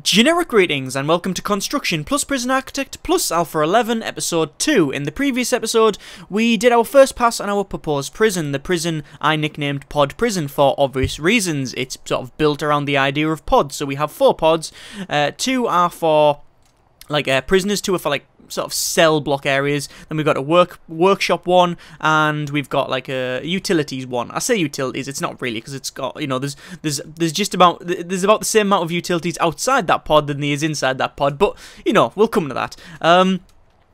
Generic greetings and welcome to Construction plus Prison-Arcitect plus Alpha 11 episode 2. In the previous episode, we did our first pass on our proposed prison, the prison I nicknamed Pod Prison for obvious reasons. It's sort of built around the idea of pods, so we have 4 pods, 2 are for prisoners, 2 are for like sort of cell block areas, then we've got a workshop one, and we've got like a utilities one. I say utilities, it's not really, because it's got, you know, there's about the same amount of utilities outside that pod than there is inside that pod, but you know, we'll come to that.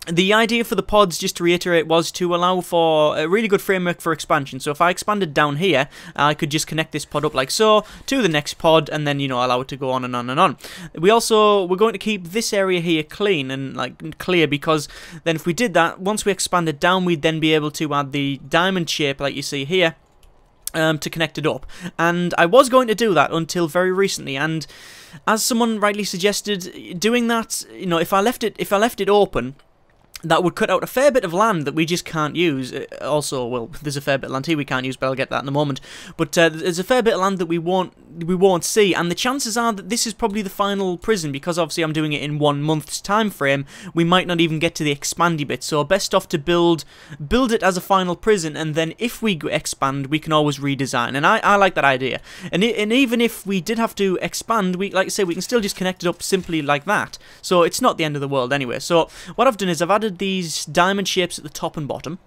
The idea for the pods, just to reiterate, was to allow for a really good framework for expansion. So if I expanded down here, I could just connect this pod up like so to the next pod, and then, you know, allow it to go on and on and on. We're going to keep this area here clean and like clear, because then if we did that, once we expanded down, we'd then be able to add the diamond shape like you see here to connect it up. And I was going to do that until very recently, and as someone rightly suggested, doing that, you know, if I left it open, that would cut out a fair bit of land that we just can't use. Also, well, there's a fair bit of land here we can't use, but I'll get that in a moment. But there's a fair bit of land that we won't see, and the chances are that this is probably the final prison, because obviously I'm doing it in 1 month's time frame. We might not even get to the expandy bit, so best off to build it as a final prison, and then if we expand, we can always redesign. And I like that idea. And even if we did have to expand, like I say, we can still just connect it up simply like that. So it's not the end of the world anyway. So what I've done is I've added these diamond shapes at the top and bottom,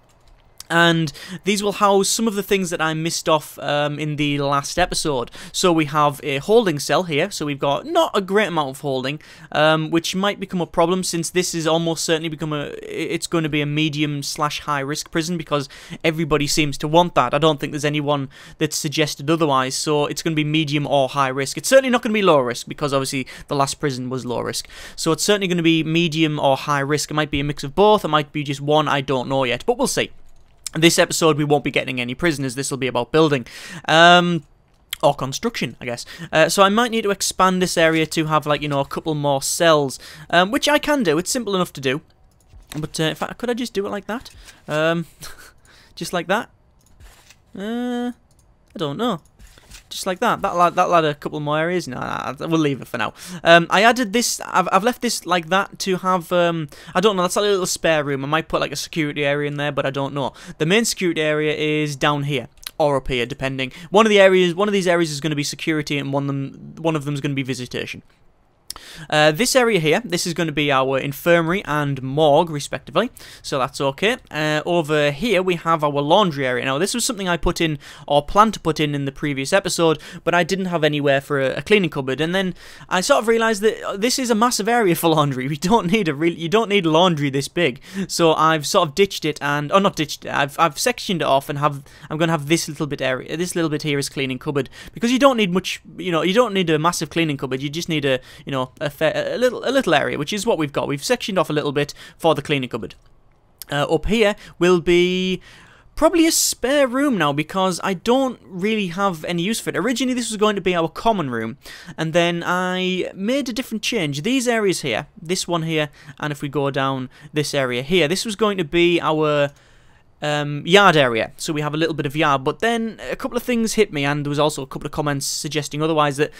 and these will house some of the things that I missed off in the last episode. So we have a holding cell here, so we've got not a great amount of holding, which might become a problem, since this is almost certainly it's going to be a medium/high risk prison, because everybody seems to want that. I don't think there's anyone that's suggested otherwise, so it's going to be medium or high risk. It's certainly not going to be low risk, because obviously the last prison was low risk. So it's certainly going to be medium or high risk. It might be a mix of both, it might be just one, I don't know yet, but we'll see. This episode we won't be getting any prisoners, this will be about building. Or construction, I guess. So I might need to expand this area to have, like, you know, a couple more cells, which I can do, it's simple enough to do. But in fact, could I just do it like that? Just like that? I don't know. Just like that. That'll add a couple more areas. No, we'll leave it for now. I added this. I've left this like that to have. I don't know. That's like a little spare room. I might put like a security area in there, but I don't know. The main security area is down here or up here, depending. One of these areas is going to be security, and one of them is going to be visitation. This area here, this is going to be our infirmary and morgue, respectively, so that's okay. Over here, we have our laundry area. Now, this was something I put in, or planned to put in the previous episode, but I didn't have anywhere for a cleaning cupboard, and then I sort of realised that this is a massive area for laundry. You don't need laundry this big, so I've sort of ditched it, and, or not ditched it, I've sectioned it off, and I'm going to have this little bit area, this little bit here is cleaning cupboard, because you don't need much, you know, you don't need a massive cleaning cupboard, you just need a, you know, a little area, which is what we've got. We've sectioned off a little bit for the cleaning cupboard. Up here will be probably a spare room now, because I don't really have any use for it. Originally this was going to be our common room, and then I made a different change. These areas here, this one here, and if we go down this area here, this was going to be our yard area, so we have a little bit of yard, but then a couple of things hit me, and there was also a couple of comments suggesting otherwise, that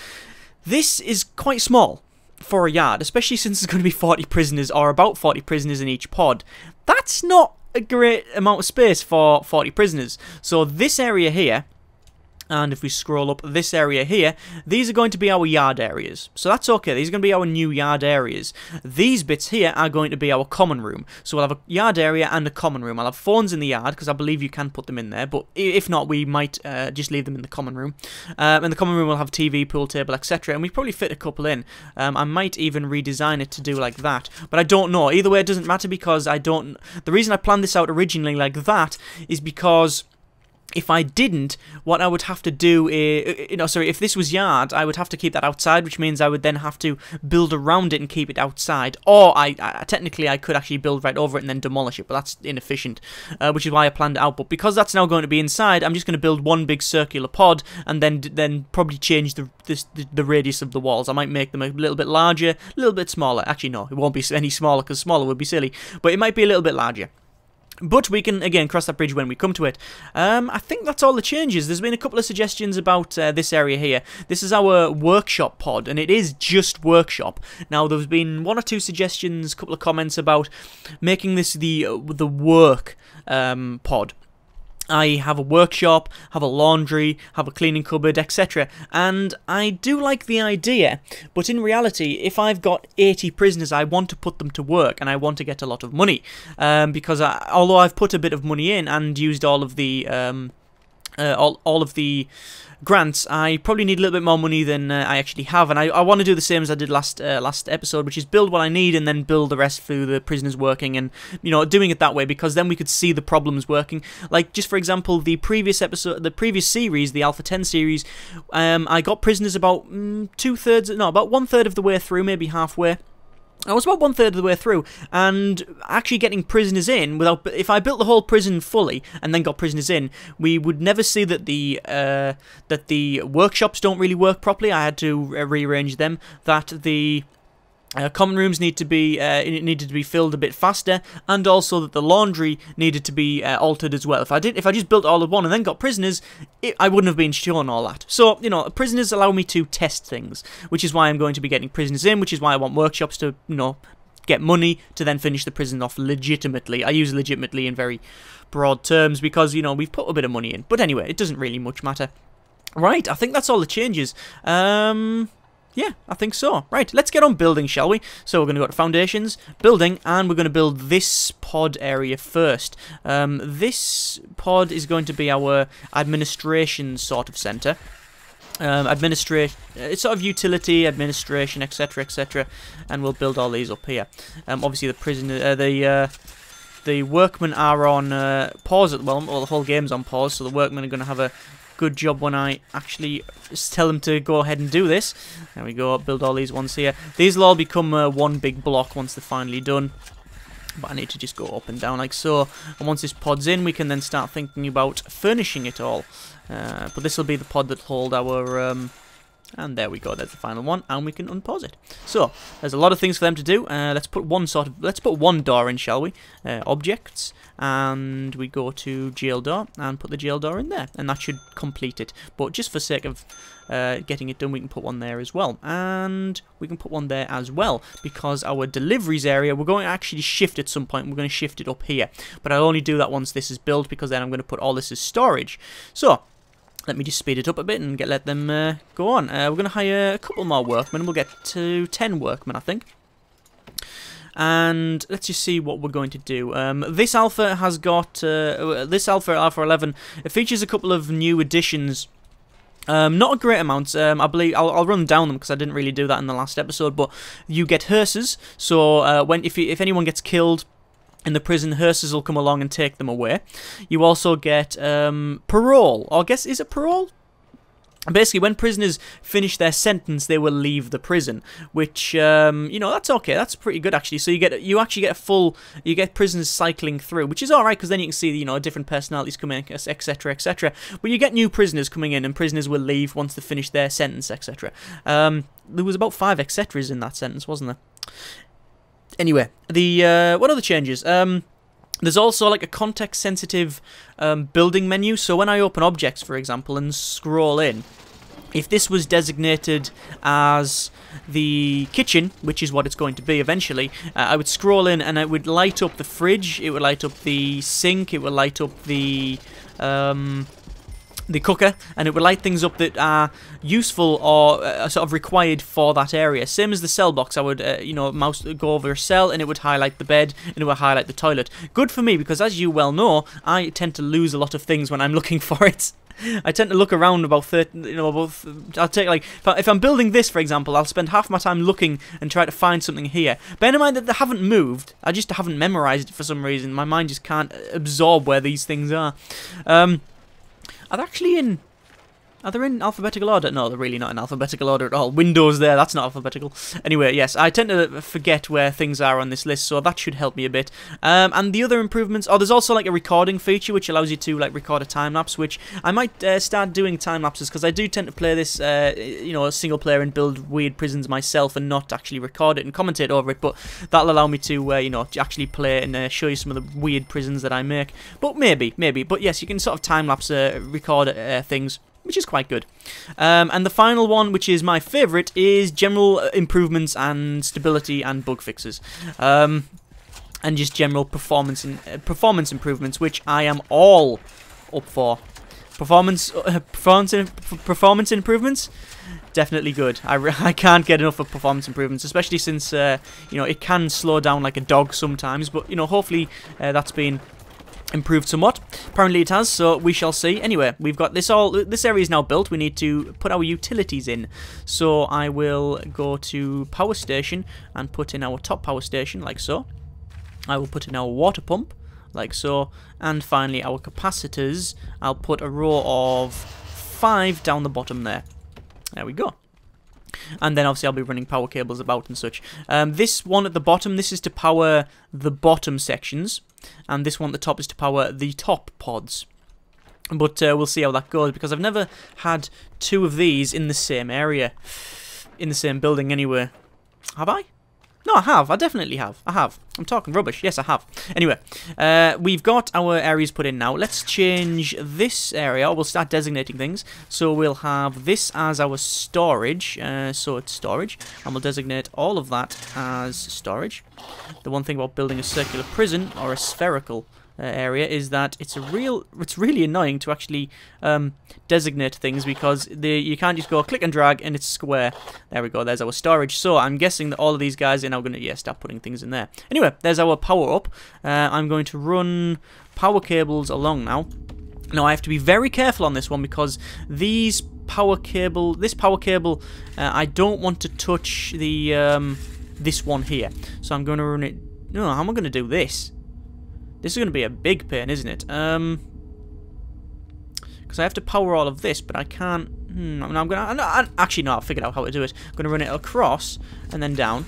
this is quite small for a yard, especially since there's going to be 40 prisoners, or about 40 prisoners in each pod. That's not a great amount of space for 40 prisoners. So this area here, and if we scroll up this area here, these are going to be our yard areas. So that's okay, these are going to be our new yard areas. These bits here are going to be our common room. So we'll have a yard area and a common room. I'll have phones in the yard, because I believe you can put them in there, but if not, we might just leave them in the common room. And the common room will have TV, pool table, etc. And we probably fit a couple in. I might even redesign it to do like that, but I don't know. Either way, it doesn't matter, because I don't... The reason I planned this out originally like that is because if I didn't, what I would have to do is, you know, sorry, if this was yard, I would have to keep that outside, which means I would then have to build around it and keep it outside. Or technically I could actually build right over it and then demolish it, but that's inefficient, which is why I planned it out. But because that's now going to be inside, I'm just going to build one big circular pod, and then probably change the radius of the walls. I might make them a little bit larger, a little bit smaller. Actually, no, it won't be any smaller, because smaller would be silly, but it might be a little bit larger. But we can, again, cross that bridge when we come to it. I think that's all the changes. There's been a couple of suggestions about this area here. This is our workshop pod, and it is just workshop. Now, there's been one or two suggestions, a couple of comments about making this the work pod. I have a workshop, have a laundry, have a cleaning cupboard, etc. And I do like the idea, but in reality, if I've got 80 prisoners, I want to put them to work, and I want to get a lot of money. Because although I've put a bit of money in and used all of the all of the grants, I probably need a little bit more money than I actually have, and I want to do the same as I did last episode, which is build what I need and then build the rest through the prisoners working, and doing it that way, because then we could see the problems working. Like, just for example, the previous episode, the previous series, the Alpha 10 series, I got prisoners about about 1/3 of the way through, maybe halfway. I was about 1/3 of the way through, and actually getting prisoners in, if I built the whole prison fully and then got prisoners in, we would never see that the workshops don't really work properly. I had to rearrange them, that the common rooms needed to be filled a bit faster, and also that the laundry needed to be altered as well. If I just built all at one and then got prisoners, I wouldn't have been shown all that. So, prisoners allow me to test things, which is why I'm going to be getting prisoners in, which is why I want workshops to, get money to then finish the prison off legitimately. I use legitimately in very broad terms because, we've put a bit of money in. But anyway, it doesn't really much matter. Right, I think that's all the changes. Yeah, I think so. Right, let's get on building, shall we? So we're going to go to Foundations, Building, and we're going to build this pod area first. This pod is going to be our administration sort of centre. It's sort of utility, administration, etc., etc., and we'll build all these up here. Obviously, the prisoner, the workmen are on pause at the moment. Well, the whole game's on pause, so the workmen are going to have a good job when I actually tell them to go ahead and do this. There we go, build all these ones here. These will all become one big block once they're finally done. But I need to just go up and down like so. And once this pod's in, we can then start thinking about furnishing it all. But this will be the pod that'll hold our... and there we go, there's the final one, and we can unpause it. So, there's a lot of things for them to do. Let's put one door in, shall we? Objects, and we go to jail door, and put the jail door in there, and that should complete it. But just for sake of getting it done, we can put one there as well, and we can put one there as well, because our deliveries area, we're going to actually shift at some point. We're going to shift it up here, but I'll only do that once this is built, because then I'm going to put all this as storage. So, let me just speed it up a bit and let them go on. We're going to hire a couple more workmen. We'll get to 10 workmen, I think. And let's just see what we're going to do. This alpha has got... this Alpha 11, it features a couple of new additions. Not a great amount. I believe I'll run down them because I didn't really do that in the last episode. But you get hearses. So if anyone gets killed in the prison, hearses will come along and take them away. You also get parole. Or I guess, is it parole? Basically, when prisoners finish their sentence, they will leave the prison, which that's okay. That's pretty good actually. So you actually get prisoners cycling through, which is all right because then you can see different personalities come in, etc., etc. But you get new prisoners coming in, and prisoners will leave once they finish their sentence, etc. There was about 5 etceteras in that sentence, wasn't there? Anyway, what other changes? There's also like a context-sensitive building menu. So when I open objects, for example, and scroll in, if this was designated as the kitchen, which is what it's going to be eventually, I would scroll in and it would light up the fridge, it would light up the sink, it would light up the cooker, and it would light things up that are useful or sort of required for that area. Same as the cell box, I would mouse go over a cell and it would highlight the bed and it would highlight the toilet. Good for me because, as you well know, I tend to lose a lot of things when I'm looking for it. I tend to look around about 30, I'll take like, if I'm building this, for example, I'll spend half my time looking and try to find something here. Bear in mind that they haven't moved, I just haven't memorized it for some reason. My mind just can't absorb where these things are. Are they actually in... Are they in alphabetical order? No, they're really not in alphabetical order at all. Windows there, that's not alphabetical. Anyway, yes, I tend to forget where things are on this list, so that should help me a bit. And the other improvements... Oh, there's also like a recording feature, which allows you to like record a time-lapse, which I might start doing time-lapses, because I do tend to play this, you know, single player and build weird prisons myself and not actually record it and commentate over it, but that'll allow me to, you know, actually play and show you some of the weird prisons that I make. But maybe. But yes, you can sort of time-lapse record things, which is quite good. And the final one, which is my favourite, is general improvements and stability and bug fixes. And just general performance improvements, which I am all up for. Performance improvements, definitely good. I can't get enough of performance improvements, especially since you know, it can slow down like a dog sometimes. But you know, hopefully that's been improved somewhat. Apparently it has, so we shall see. Anyway, we've got this this area is now built. We need to put our utilities in. So I will go to power station and put in our top power station, like so. I will put in our water pump, like so. And finally our capacitors, I'll put a row of 5 down the bottom there. There we go. And then obviously I'll be running power cables about and such. This one at the bottom, this is to power the bottom sections. And this one at the top is to power the top pods. But we'll see how that goes, because I've never had 2 of these in the same area. In the same building anyway. Have I? No, I have. I definitely have. I have. I'm talking rubbish. Yes, I have. Anyway, we've got our areas put in now. Let's change this area. We'll start designating things. So we'll have this as our storage. So it's storage. And we'll designate all of that as storage. The one thing about building a circular prison or a spherical area is that it's really annoying to actually designate things, because you can't just go click and drag and it's square. There we go, there's our storage. So I'm guessing that all of these guys are now going to start putting things in there. Anyway, there's our power up. I'm going to run power cables along now. Now I have to be very careful on this one, because this power cable, I don't want to touch the this one here. So I'm going to run it. No, how am I going to do this? This is going to be a big pain, isn't it? Because I have to power all of this, but I can't... I'm gonna... Actually, no, I'll figure out how to do it. I'm going to run it across and then down.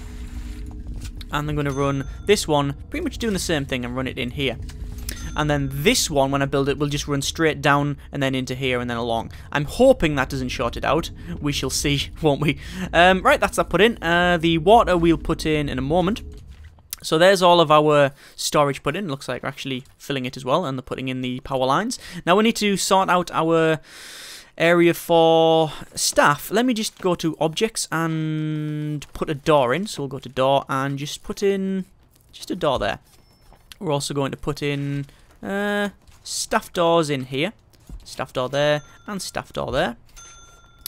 And I'm going to run this one, pretty much doing the same thing, and run it in here. And then this one, when I build it, will just run straight down and then into here and then along. I'm hoping that doesn't short it out. We shall see, won't we? Right, that's that put in. The water we'll put in a moment. So there's all of our storage put in. Looks like we're actually filling it as well, and they're putting in the power lines. Now we need to sort out our area for staff. Let me just go to objects and put a door in. So we'll go to door and just put in just a door there. We're also going to put in staff doors in here. Staff door there and staff door there.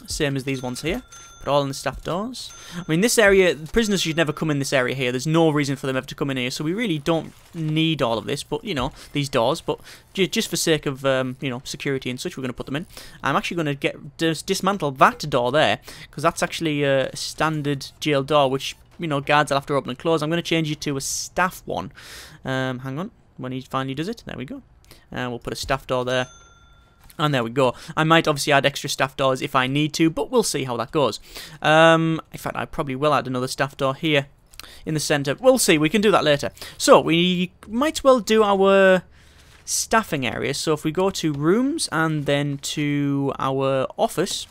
Same as these ones here. Put all in the staff doors. I mean, this area, prisoners should never come in this area here. There's no reason for them ever to come in here, so we really don't need all of this, but, you know, these doors. But just for sake of, you know, security and such, we're going to put them in. I'm actually going to dismantle that door there, because that's actually a standard jail door, which, you know, guards will have to open and close. I'm going to change it to a staff one. Hang on, when he finally does it. There we go. And we'll put a staff door there. And there we go. I might obviously add extra staff doors if I need to, but we'll see how that goes. In fact, I probably will add another staff door here in the centre. We'll see. We can do that later. So we might well do our staffing area. So if we go to rooms and then to our office,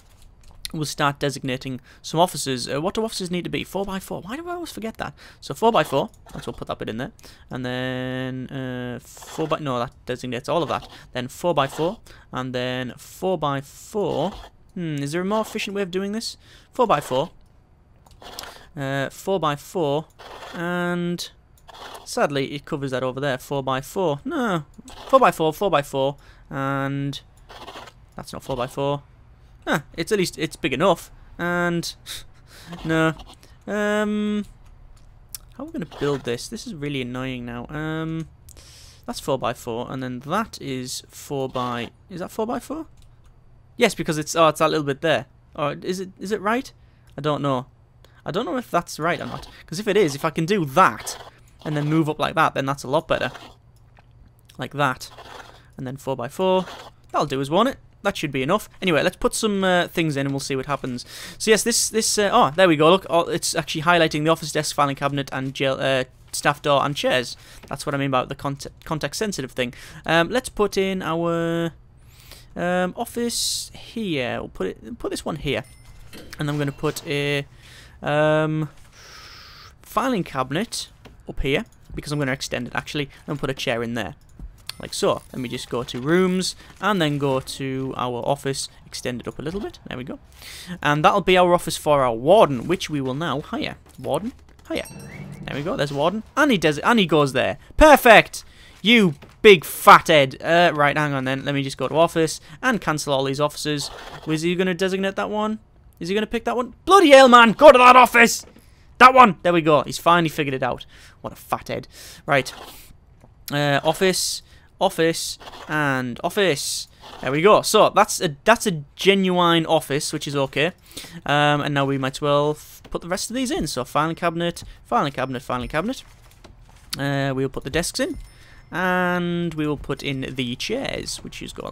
we'll start designating some offices. What do offices need to be? 4x4. Why do I always forget that? So 4x4. Let's put that bit in there. And then no, that designates all of that. Then 4x4. And then 4x4. Is there a more efficient way of doing this? 4x4. 4x4. And sadly, it covers that over there. 4x4. No. 4x4, 4x4. And that's not 4x4. It's at least, it's big enough. And no. How are we going to build this? This is really annoying now. That's 4x4, and then that is 4x... Is that 4x4? Yes, because it's that little bit there. Or is it right? I don't know. I don't know if that's right or not. Because if it is, if I can do that and then move up like that, then that's a lot better. Like that. And then 4x4. That'll do us, won't it? that should be enough. Anyway, let's put some things in and we'll see what happens. So yes, oh, there we go. Look, it's actually highlighting the office desk, filing cabinet, and staff door and chairs. That's what I mean about the context-sensitive thing. Let's put in our office here. We'll put this one here, and I'm going to put a filing cabinet up here because I'm going to extend it actually, and put a chair in there. Like so. Let me just go to rooms and then go to our office, extend it up a little bit. There we go. And that'll be our office for our warden, which we will now hire. Warden, hire. There we go. There's warden, and he goes there. Perfect. You big fat head. Right, hang on then. Let me just go to office and cancel all these offices. Was he going to designate that one? Is he going to pick that one? Bloody hell, man! Go to that office. That one. There we go. He's finally figured it out. What a fat head. Right. Office. Office and office. There we go. So that's a genuine office, which is okay. And now we might as well put the rest of these in. So filing cabinet, filing cabinet, filing cabinet. We'll put the desks in, and we will put in the chairs, which is go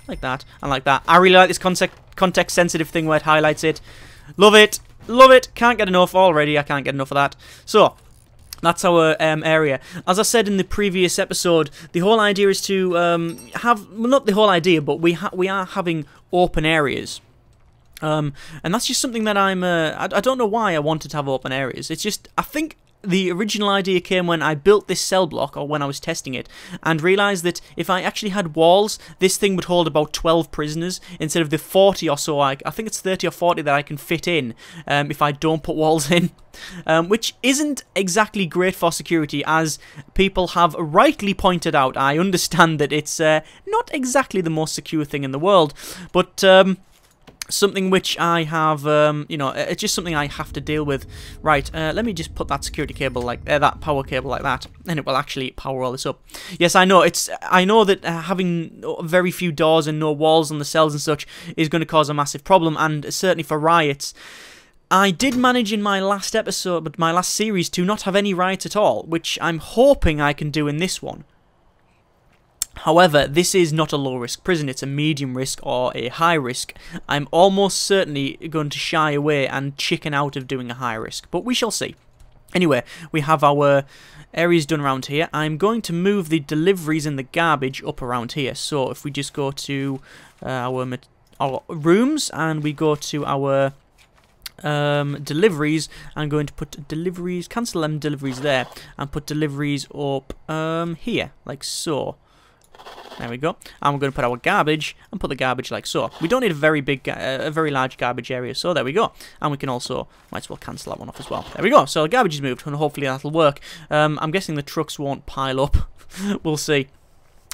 like that, and like that. I really like this context-sensitive thing where it highlights it. Love it, love it. Can't get enough already. I can't get enough of that. So. That's our area. As I said in the previous episode, the whole idea is to have, well, not the whole idea, but we are having open areas. And that's just something that I don't know why I wanted to have open areas. It's just, I think the original idea came when I built this cell block, or when I was testing it, and realised that if I actually had walls, this thing would hold about 12 prisoners, instead of the 40 or so, I think it's 30 or 40 that I can fit in, if I don't put walls in. Which isn't exactly great for security, as people have rightly pointed out. I understand that it's not exactly the most secure thing in the world, but something which I have, you know, it's just something I have to deal with. Right, let me just put that security cable like that power cable like that, and it will actually power all this up. Yes, I know that having very few doors and no walls on the cells and such is going to cause a massive problem, and certainly for riots. I did manage in my last episode, but my last series, to not have any riots at all, which I'm hoping I can do in this one. However, this is not a low-risk prison, it's a medium risk or a high risk. I'm almost certainly going to shy away and chicken out of doing a high risk, but we shall see. Anyway, we have our areas done around here. I'm going to move the deliveries and the garbage up around here. So if we just go to our rooms and we go to our deliveries, I'm going to put deliveries, cancel them deliveries there, and put deliveries up here, like so. There we go. And we're going to put our garbage and put the garbage like so. We don't need a very big, a very large garbage area, so there we go. And we can also, might as well cancel that one off as well. There we go. So the garbage is moved, and hopefully that'll work. I'm guessing the trucks won't pile up. We'll see.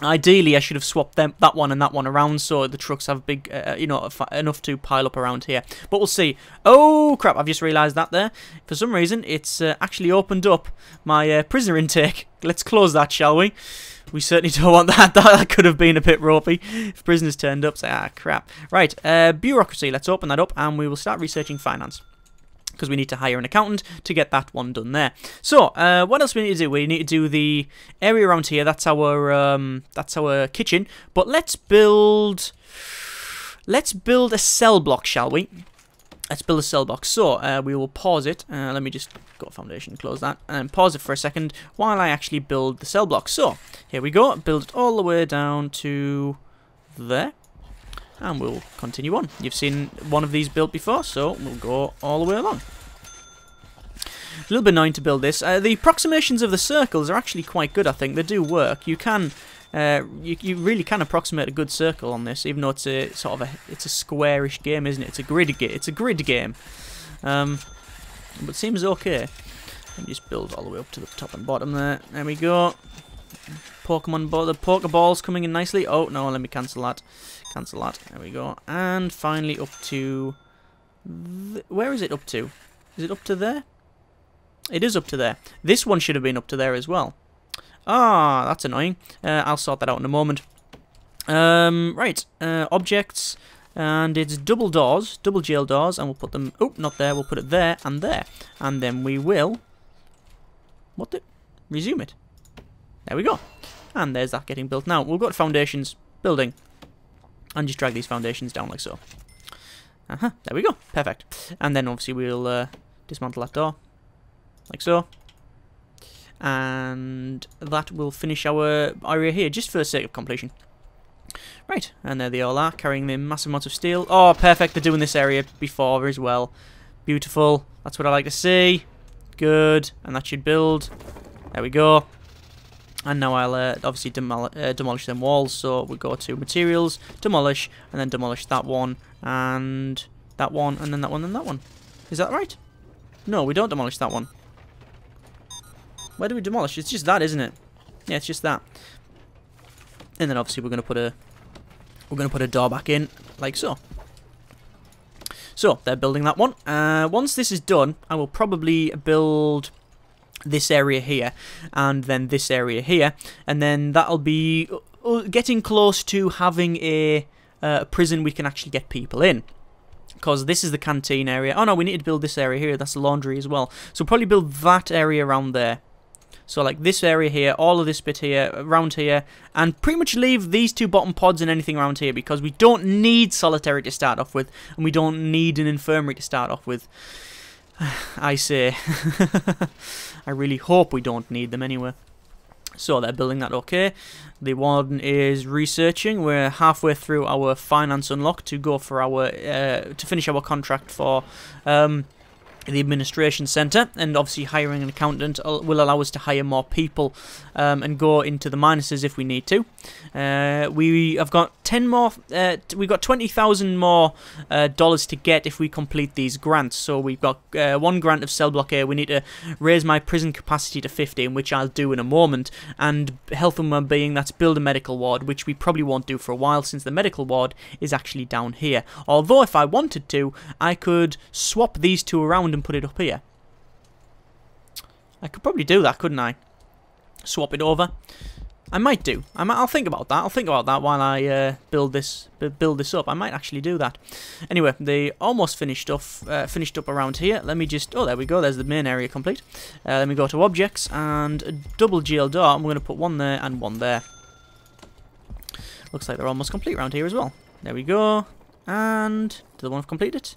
Ideally, I should have swapped that one and that one around so the trucks have big, you know, enough to pile up around here. But we'll see. Oh, crap, I've just realised that there. For some reason, it's actually opened up my prisoner intake. Let's close that, shall we? We certainly don't want that. That could have been a bit ropey. If prisoners turned up, say, ah, crap. Right, bureaucracy, let's open that up, and we will start researching finance. Because we need to hire an accountant to get that one done there. So, what else we need to do? We need to do the area around here. That's our kitchen. But let's build a cell block, shall we? Let's build a cell block. So, we will pause it. Let me just go foundation, close that, and pause it for a second while I actually build the cell block. So, here we go. Build it all the way down to there. And we'll continue on. You've seen one of these built before, so we'll go all the way along. A little bit annoying to build this. The approximations of the circles are actually quite good, I think. They do work. You can, you really can approximate a good circle on this, even though it's a sort of it's a squarish game, isn't it? It's a grid game. But it seems okay. Let me just build all the way up to the top and bottom there. There we go. Pokemon ball, the Pokeballs coming in nicely. Oh no, let me cancel that. Cancel that. There we go. And finally up to... where is it up to? Is it up to there? It is up to there. This one should have been up to there as well. Ah, that's annoying. I'll sort that out in a moment. Right. Objects. And it's double doors. Double jail doors. And we'll put them... oh, not there. We'll put it there and there. And then we will... what the... resume it. There we go. And there's that getting built. Now, we'll go to foundations. Building. And just drag these foundations down like so. There we go. Perfect. And then obviously we'll dismantle that door. Like so. And that will finish our area here, just for the sake of completion. Right, and there they all are, carrying the massive amounts of steel. Oh, perfect. They're doing this area before as well. Beautiful. That's what I like to see. Good. And that should build. There we go. And now I'll obviously demolish them walls. So we'll go to materials, demolish, and then demolish that one, and that one, and then that one, and that one. Is that right? No, we don't demolish that one. Where do we demolish? It's just that, isn't it? Yeah, it's just that. And then obviously we're gonna put a door back in, like so. So they're building that one. Once this is done, I will probably build this area here, and then this area here, and then that'll be getting close to having a prison we can actually get people in. Because this is the canteen area. Oh no, we need to build this area here. That's the laundry as well. So probably build that area around there. So like this area here, all of this bit here, around here, and pretty much leave these two bottom pods and anything around here, because we don't need solitary to start off with, and we don't need an infirmary to start off with. I say. I really hope we don't need them anyway. So they're building that okay. The warden is researching. We're halfway through our finance unlock to go for our to finish our contract for the administration centre, and obviously hiring an accountant will allow us to hire more people and go into the minuses if we need to. We have got 10 more. We've got $20,000 more dollars to get if we complete these grants. So we've got one grant of cell block A. We need to raise my prison capacity to 15, which I'll do in a moment, and health and well-being. That's build a medical ward, which we probably won't do for a while since the medical ward is actually down here. Although if I wanted to, I could swap these two around and put it up here. I could probably do that, couldn't I? Swap it over. I might do. I'll think about that. I'll think about that while I build this up. I might actually do that. Anyway, they almost finished up around here. Let me just. Oh, there we go. There's the main area complete. Let me go to objects and double jail door. I'm going to put one there and one there. Looks like they're almost complete around here as well. There we go. And do the one have completed?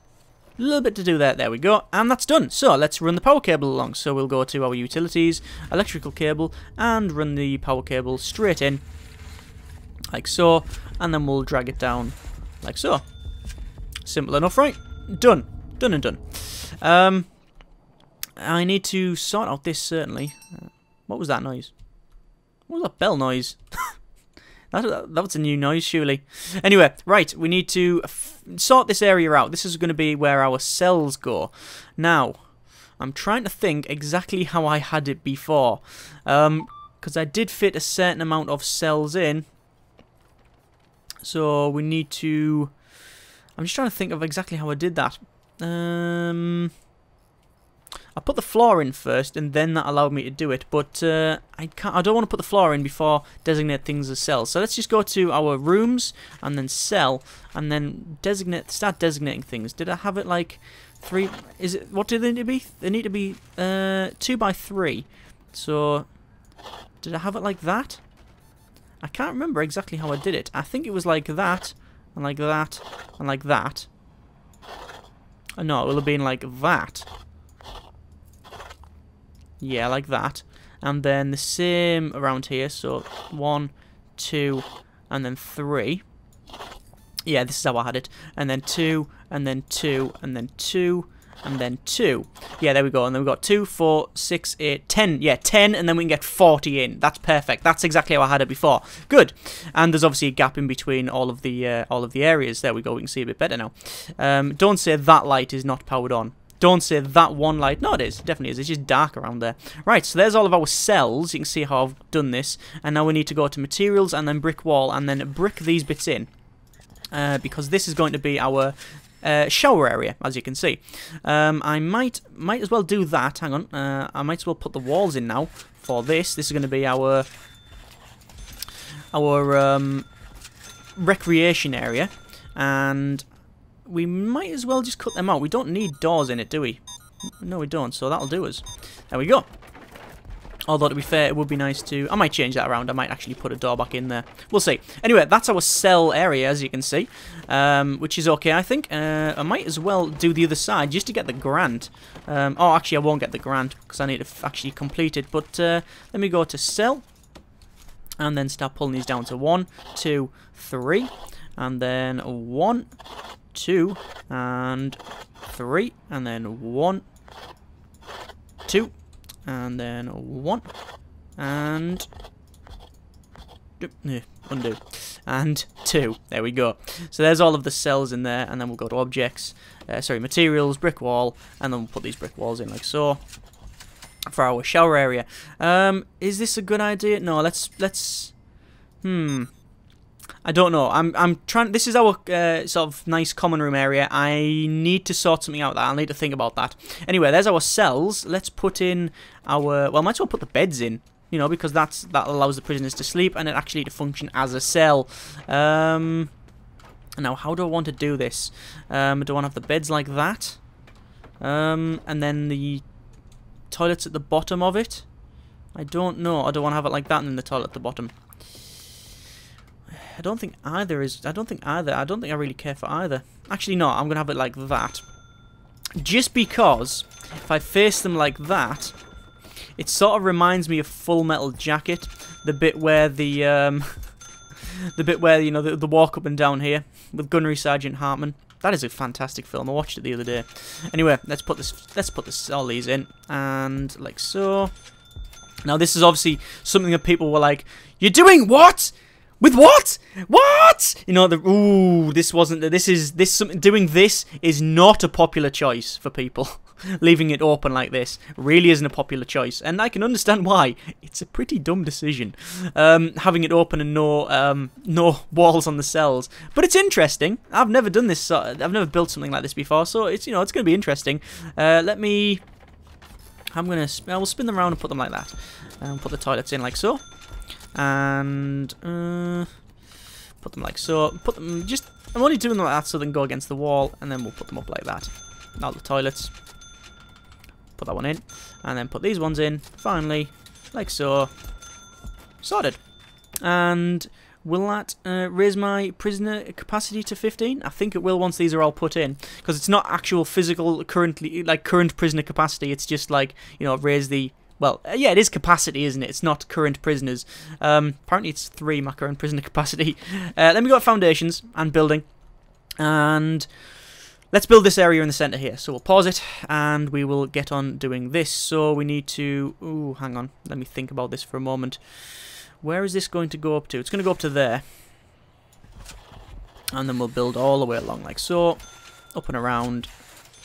A little bit to do there. There we go. And that's done. So let's run the power cable along. So we'll go to our utilities, electrical cable, and run the power cable straight in, like so. And then we'll drag it down, like so. Simple enough, right? Done. Done and done. I need to sort out this, certainly. What was that noise? What was that bell noise? That was a new noise, surely. Anyway, right, we need to sort this area out. This is going to be where our cells go. Now, I'm trying to think exactly how I had it before. Because I did fit a certain amount of cells in. So we need to... I'm just trying to think of exactly how I did that. I put the floor in first, and then that allowed me to do it. But I don't want to put the floor in before designate things as cells. So let's just go to our rooms and then cell, and then start designating things. Did I have it like 3? Is it? What do they need to be? They need to be 2 by 3. So did I have it like that? I can't remember exactly how I did it. I think it was like that, and like that, and like that. No, it will have been like that. Yeah, like that. And then the same around here. So 1, 2, and then 3. Yeah, this is how I had it. And then 2, and then 2, and then 2, and then 2. Yeah, there we go. And then we've got 2, 4, 6, 8, 10. Yeah, 10, and then we can get 40 in. That's perfect. That's exactly how I had it before. Good. And there's obviously a gap in between all of the areas. There we go. We can see a bit better now. Don't say that light is not powered on. Don't say that one light. No, it is. It definitely is. It's just dark around there. Right, so there's all of our cells. You can see how I've done this. And now we need to go to materials and then brick wall and then brick these bits in. Because this is going to be our shower area, as you can see. I might as well do that. Hang on. I might as well put the walls in now for this. This is going to be our recreation area. And we might as well just cut them out. We don't need doors in it, do we? No, we don't, so that'll do us. There we go. Although, to be fair, it would be nice to... I might change that around. I might actually put a door back in there. We'll see. Anyway, that's our cell area, as you can see. Which is okay, I think. I might as well do the other side, just to get the grant. Oh, actually, I won't get the grant, because I need to actually complete it. But let me go to cell. And then start pulling these down to 1, 2, 3. And then 1, 2, and 3. And then 1, 2. And then 1, and undo, and 2. There we go. So there's all of the cells in there, and then we'll go to objects, materials, brick wall, and then we'll put these brick walls in like so for our shower area. Is this a good idea? No, let's I don't know. I'm trying. This is our sort of nice common room area. I need to sort something out. I'll need to think about that. Anyway, there's our cells. Let's put in our. Well, might as well put the beds in. You know, because that allows the prisoners to sleep and it actually to function as a cell. Now, how do I want to do this? Do I want to have the beds like that? And then the toilets at the bottom of it? I don't know. I don't want to have it like that and then the toilet at the bottom. I don't think either is... I don't think I really care for either. Actually, no, I'm going to have it like that. Just because, if I face them like that, it sort of reminds me of Full Metal Jacket. The bit where the... the bit where, you know, the walk up and down here, with Gunnery Sergeant Hartman. That is a fantastic film. I watched it the other day. Anyway, let's put all these in. And, like so. Now, this is obviously something that people were like, "You're doing what? With what? What?" You know, doing this is not a popular choice for people. Leaving it open like this really isn't a popular choice, and I can understand why. It's a pretty dumb decision, having it open and no walls on the cells. But it's interesting. I've never done this. I've never built something like this before, so it's it's going to be interesting. I will spin them around and put them like that, and put the toilets in like so. And put them like so. Put them just. I'm only doing them like that so they can go against the wall, and then we'll put them up like that. Now the toilets. Put that one in, and then put these ones in. Finally, like so. Sorted. And will that raise my prisoner capacity to 15? I think it will once these are all put in, because it's not actual physical current prisoner capacity. It's just like raise the. Well, yeah, it is capacity, isn't it? It's not current prisoners. Apparently it's 3, my current prisoner capacity. Let me go to foundations and building. And let's build this area in the centre here. So we'll pause it, and we will get on doing this. So we need to... Ooh, hang on. Let me think about this for a moment. Where is this going to go up to? It's going to go up to there. And then we'll build all the way along like so. Up and around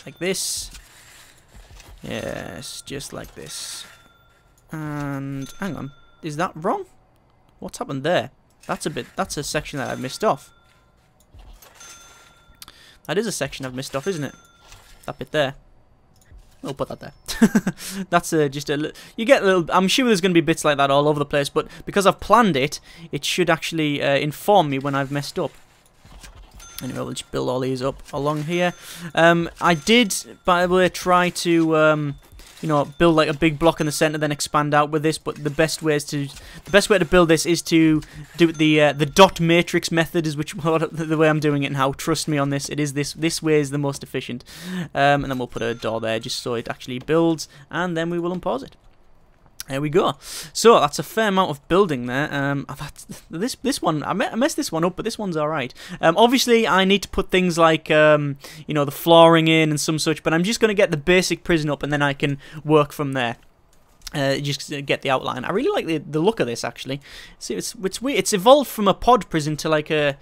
like this. Yes, just like this. And hang on, is that wrong? What's happened there? That's a section that I've missed off. That is a section I've missed off, isn't it? That bit there. We'll put that there. That's just a you get a little. I'm sure there's going to be bits like that all over the place, but because I've planned it, it should actually inform me when I've messed up. Anyway, we'll just build all these up along here. I did, by the way, try to build like a big block in the center, then expand out with this. But the best way to build this is to do it the dot matrix method, is the way I'm doing it now. Trust me on this. It is this way is the most efficient. And then we'll put a door there just so it actually builds, and then we will unpause it. There we go. So that's a fair amount of building there. This one, I messed this one up, but this one's all right. Obviously, I need to put things like the flooring in and some such, but I'm just going to get the basic prison up, and then I can work from there. Just get the outline. I really like the look of this actually. See, it's weird. It's evolved from a pod prison to like a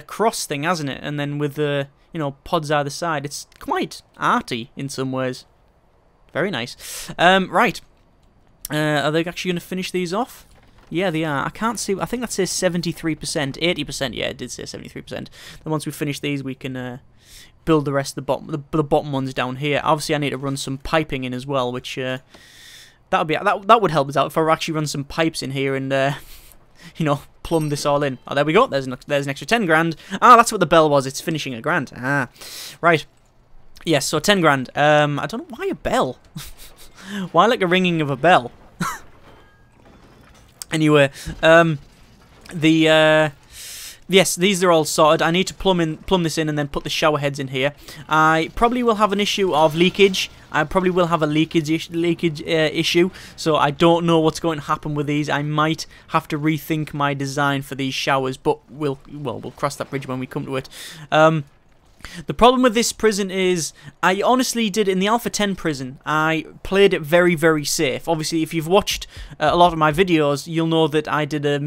cross thing, hasn't it? And then with the pods either side, it's quite arty in some ways. Very nice. Right. Are they actually going to finish these off? Yeah, they are. I can't see. I think that says 73%, 80%. Yeah, it did say 73%. Then once we finish these, we can build the rest of the bottom ones down here. Obviously, I need to run some piping in as well, which that would help us out if I actually run some pipes in here and plumb this all in. Oh, there we go. There's an extra 10 grand. Ah, that's what the bell was. It's finishing a grand. Ah, right. Yes, so 10 grand. I don't know why a bell. Why like a ringing of a bell? Anyway, yes, these are all sorted. I need to plumb this in and then put the shower heads in here. I probably will have an issue of leakage. I probably will have a leakage issue, so I don't know what's going to happen with these. I might have to rethink my design for these showers, but we'll cross that bridge when we come to it. The problem with this prison is, I honestly did, in the Alpha 10 prison, I played it very, very safe. Obviously, if you've watched a lot of my videos, you'll know that I did a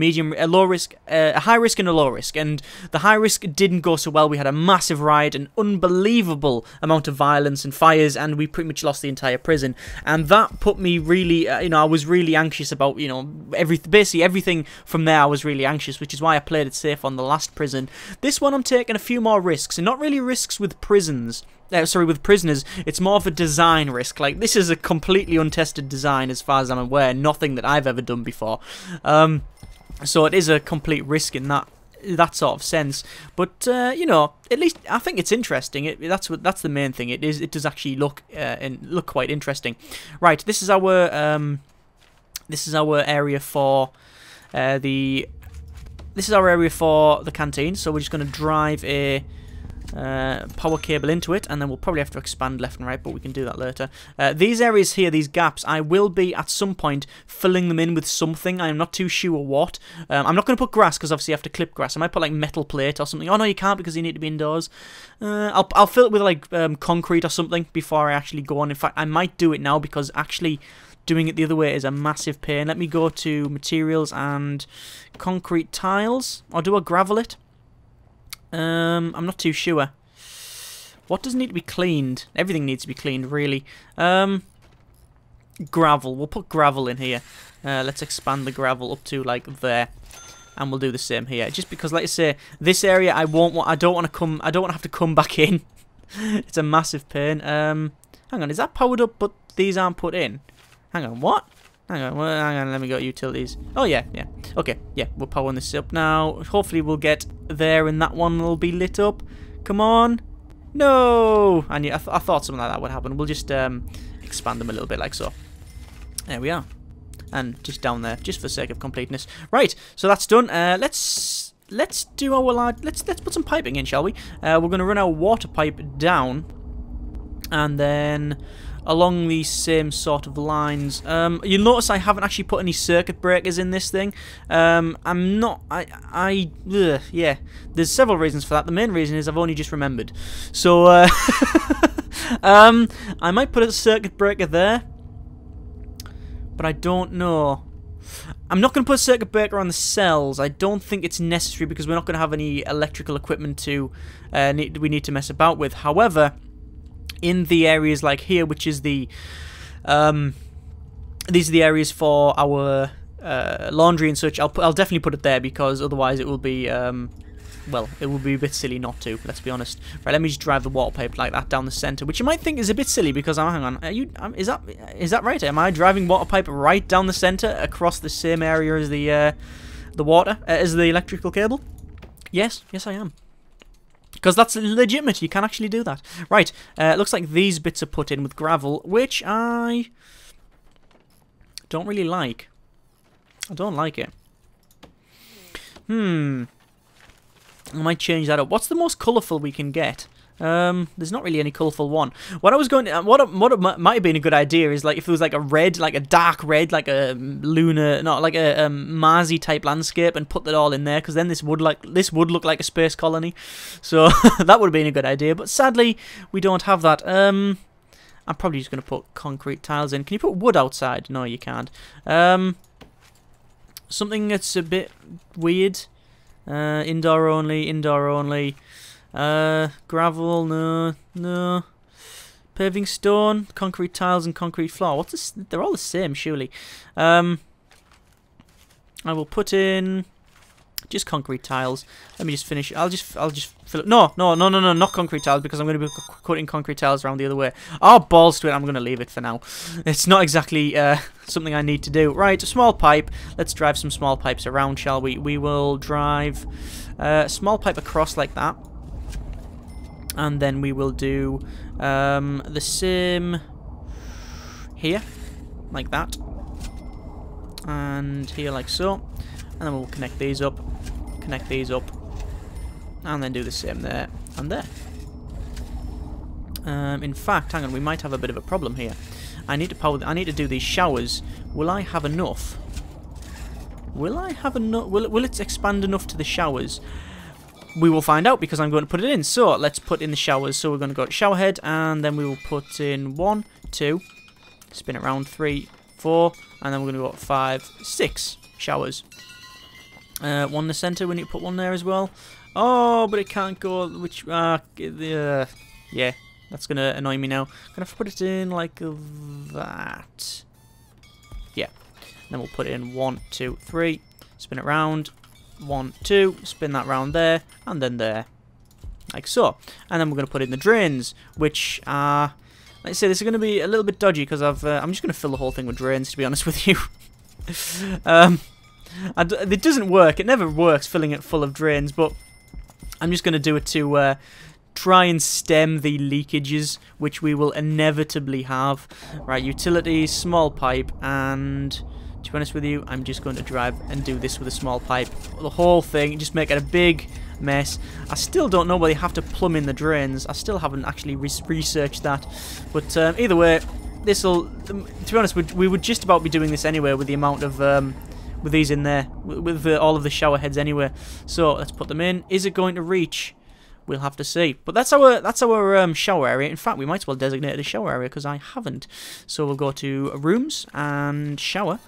low risk, a high risk and a low risk, and the high risk didn't go so well. We had a massive riot, an unbelievable amount of violence and fires, and we pretty much lost the entire prison, and that put me really, I was really anxious about, basically everything from there. I was really anxious, which is why I played it safe on the last prison. This one I'm taking a few more risks, and not really risks with prisoners, it's more of a design risk. Like, this is a completely untested design as far as I'm aware, nothing that I've ever done before, so it is a complete risk in that sort of sense, but at least I think it's interesting. That's the main thing. It does actually look quite interesting. Right, this is our area for the canteen, so we're just going to drive a power cable into it, and then we'll probably have to expand left and right, but we can do that later. These areas here, these gaps, I will be at some point filling them in with something. I'm not too sure what. I'm not going to put grass because obviously you have to clip grass. I might put like metal plate or something. Oh no, you can't because you need to be indoors. I'll fill it with like concrete or something before I actually go on. In fact, I might do it now because actually doing it the other way is a massive pain. Let me go to materials and concrete tiles, or do I gravel it? I'm not too sure. What does need to be cleaned? Everything needs to be cleaned, really. Gravel. We'll put gravel in here. Let's expand the gravel up to like there, and we'll do the same here. Just because, like I say, this area I don't want to have to come back in. It's a massive pain. Hang on, is that powered up? But these aren't put in. Hang on, what? Hang on, let me go to utilities. Oh, yeah. Okay, yeah, we're powering this up now. Hopefully we'll get there and that one will be lit up. Come on. No! And yeah, I thought something like that would happen. We'll just expand them a little bit like so. There we are. And just down there, just for the sake of completeness. Right, so that's done. Let's do our let's put some piping in, shall we? We're going to run our water pipe down, and then along these same sort of lines. You'll notice I haven't actually put any circuit breakers in this thing. Yeah, there's several reasons for that. The main reason is I've only just remembered. So, I might put a circuit breaker there, but I don't know. I'm not going to put a circuit breaker on the cells. I don't think it's necessary because we're not going to have any electrical equipment we need to mess about with. However, in the areas like here, which is these are the areas for our laundry and such, I'll definitely put it there because otherwise it will be well, it would be a bit silly not to, let's be honest. Right, let me just drive the water pipe like that down the centre, which you might think is a bit silly because hang on, is that right? Am I driving water pipe right down the centre across the same area as the water as the electrical cable? Yes I am. Because that's legitimate, you can actually do that. Right, it looks like these bits are put in with gravel, which I don't really like. I don't like it. I might change that up. What's the most colourful we can get? There's not really any colourful one. What I was going to, what might have been a good idea is like if there was like a red, like a dark red, like a lunar, not like a Marsy type landscape, and put that all in there, because then this would look like a space colony. So that would have been a good idea. But sadly, we don't have that. I'm probably just going to put concrete tiles in. Can you put wood outside? No, you can't. Something that's a bit weird. Indoor only. Gravel, no. Paving stone, concrete tiles, and concrete floor. What's this? They're all the same, surely. I will put in just concrete tiles. Let me just finish. I'll just fill it. No, not concrete tiles, because I'm going to be cutting concrete tiles around the other way. Oh, balls to it. I'm going to leave it for now. It's not exactly something I need to do. Right, a small pipe. Let's drive some small pipes around, shall we? We will drive a small pipe across like that. And then we will do the same here, like that. and here like so, and then we'll connect these up, and then do the same there and there. In fact, hang on, we might have a bit of a problem here. I need to do these showers. Will I have enough? Will it expand enough to the showers? We will find out because I'm going to put it in. So let's put in the showers. So we're going to go to shower head, and then we will put in 1, 2, spin it around 3, 4, and then we're going to go 5, 6 showers. One in the center. We need to put one there as well. Oh, but it can't go. Yeah. That's going to annoy me now. I'm going to have to put it in like that. Yeah. Then we'll put it in 1, 2, 3. Spin it round. 1, 2. Spin that round there. And then there. Like so. And then we're going to put in the drains. Which are... Like I say, this is going to be a little bit dodgy because I'm just going to fill the whole thing with drains, to be honest with you. It doesn't work. It never works filling it full of drains. But I'm just going to do it to... try and stem the leakages which we will inevitably have. Right, utilities, small pipe, and to be honest with you, I'm just going to drive and do this with a small pipe. The whole thing, just make it a big mess. I still don't know whether you have to plumb in the drains. I still haven't actually researched that. But either way, this'll, to be honest, we would just about be doing this anyway with the amount of with these in there, with all of the shower heads anyway. So let's put them in. Is it going to reach? We'll have to see. But that's our shower area. In fact, we might as well designate it a shower area because I haven't. So we'll go to rooms and shower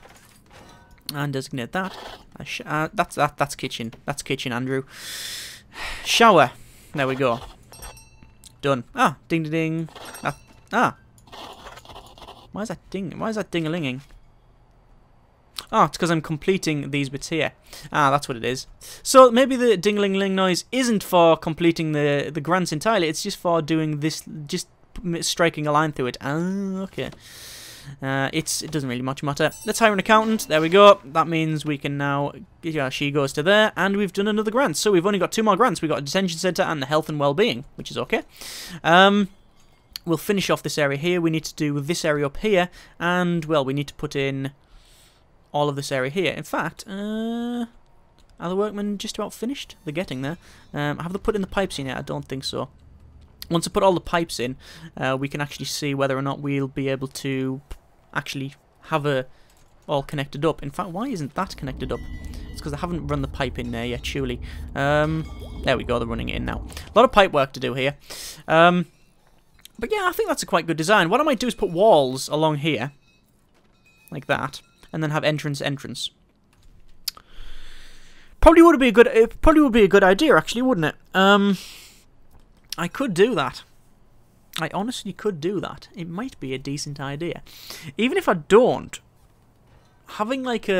and designate that. That's kitchen. That's kitchen, Andrew. Shower. There we go. Done. Ah, ding ding ding. Why is that ding? Why is that ding-a-linging? Oh, it's because I'm completing these bits here. Ah, that's what it is. So maybe the ding-a-ling-ling noise isn't for completing the grants entirely. It's just for doing this, just striking a line through it. Ah, okay. It doesn't really much matter. Let's hire an accountant. There we go. That means we can now... Yeah, she goes to there, and we've done another grant. So we've only got 2 more grants. We've got a detention centre and the health and well-being, which is okay. We'll finish off this area here. We need to do this area up here, and, well, we need to put in... all of this area here. In fact, are the workmen just about finished? They're getting there. Have they put in the pipes in yet? I don't think so. Once I put all the pipes in, we can actually see whether or not we'll be able to actually have it all connected up. In fact, why isn't that connected up? It's because I haven't run the pipe in there yet, surely. There we go, they're running it in now. A lot of pipe work to do here. But yeah, I think that's a quite good design. What I might do is put walls along here, like that. And then have entrance. Probably would be a good. It probably would be a good idea, actually, wouldn't it? I could do that. I honestly could do that. It might be a decent idea, even if I don't. Having like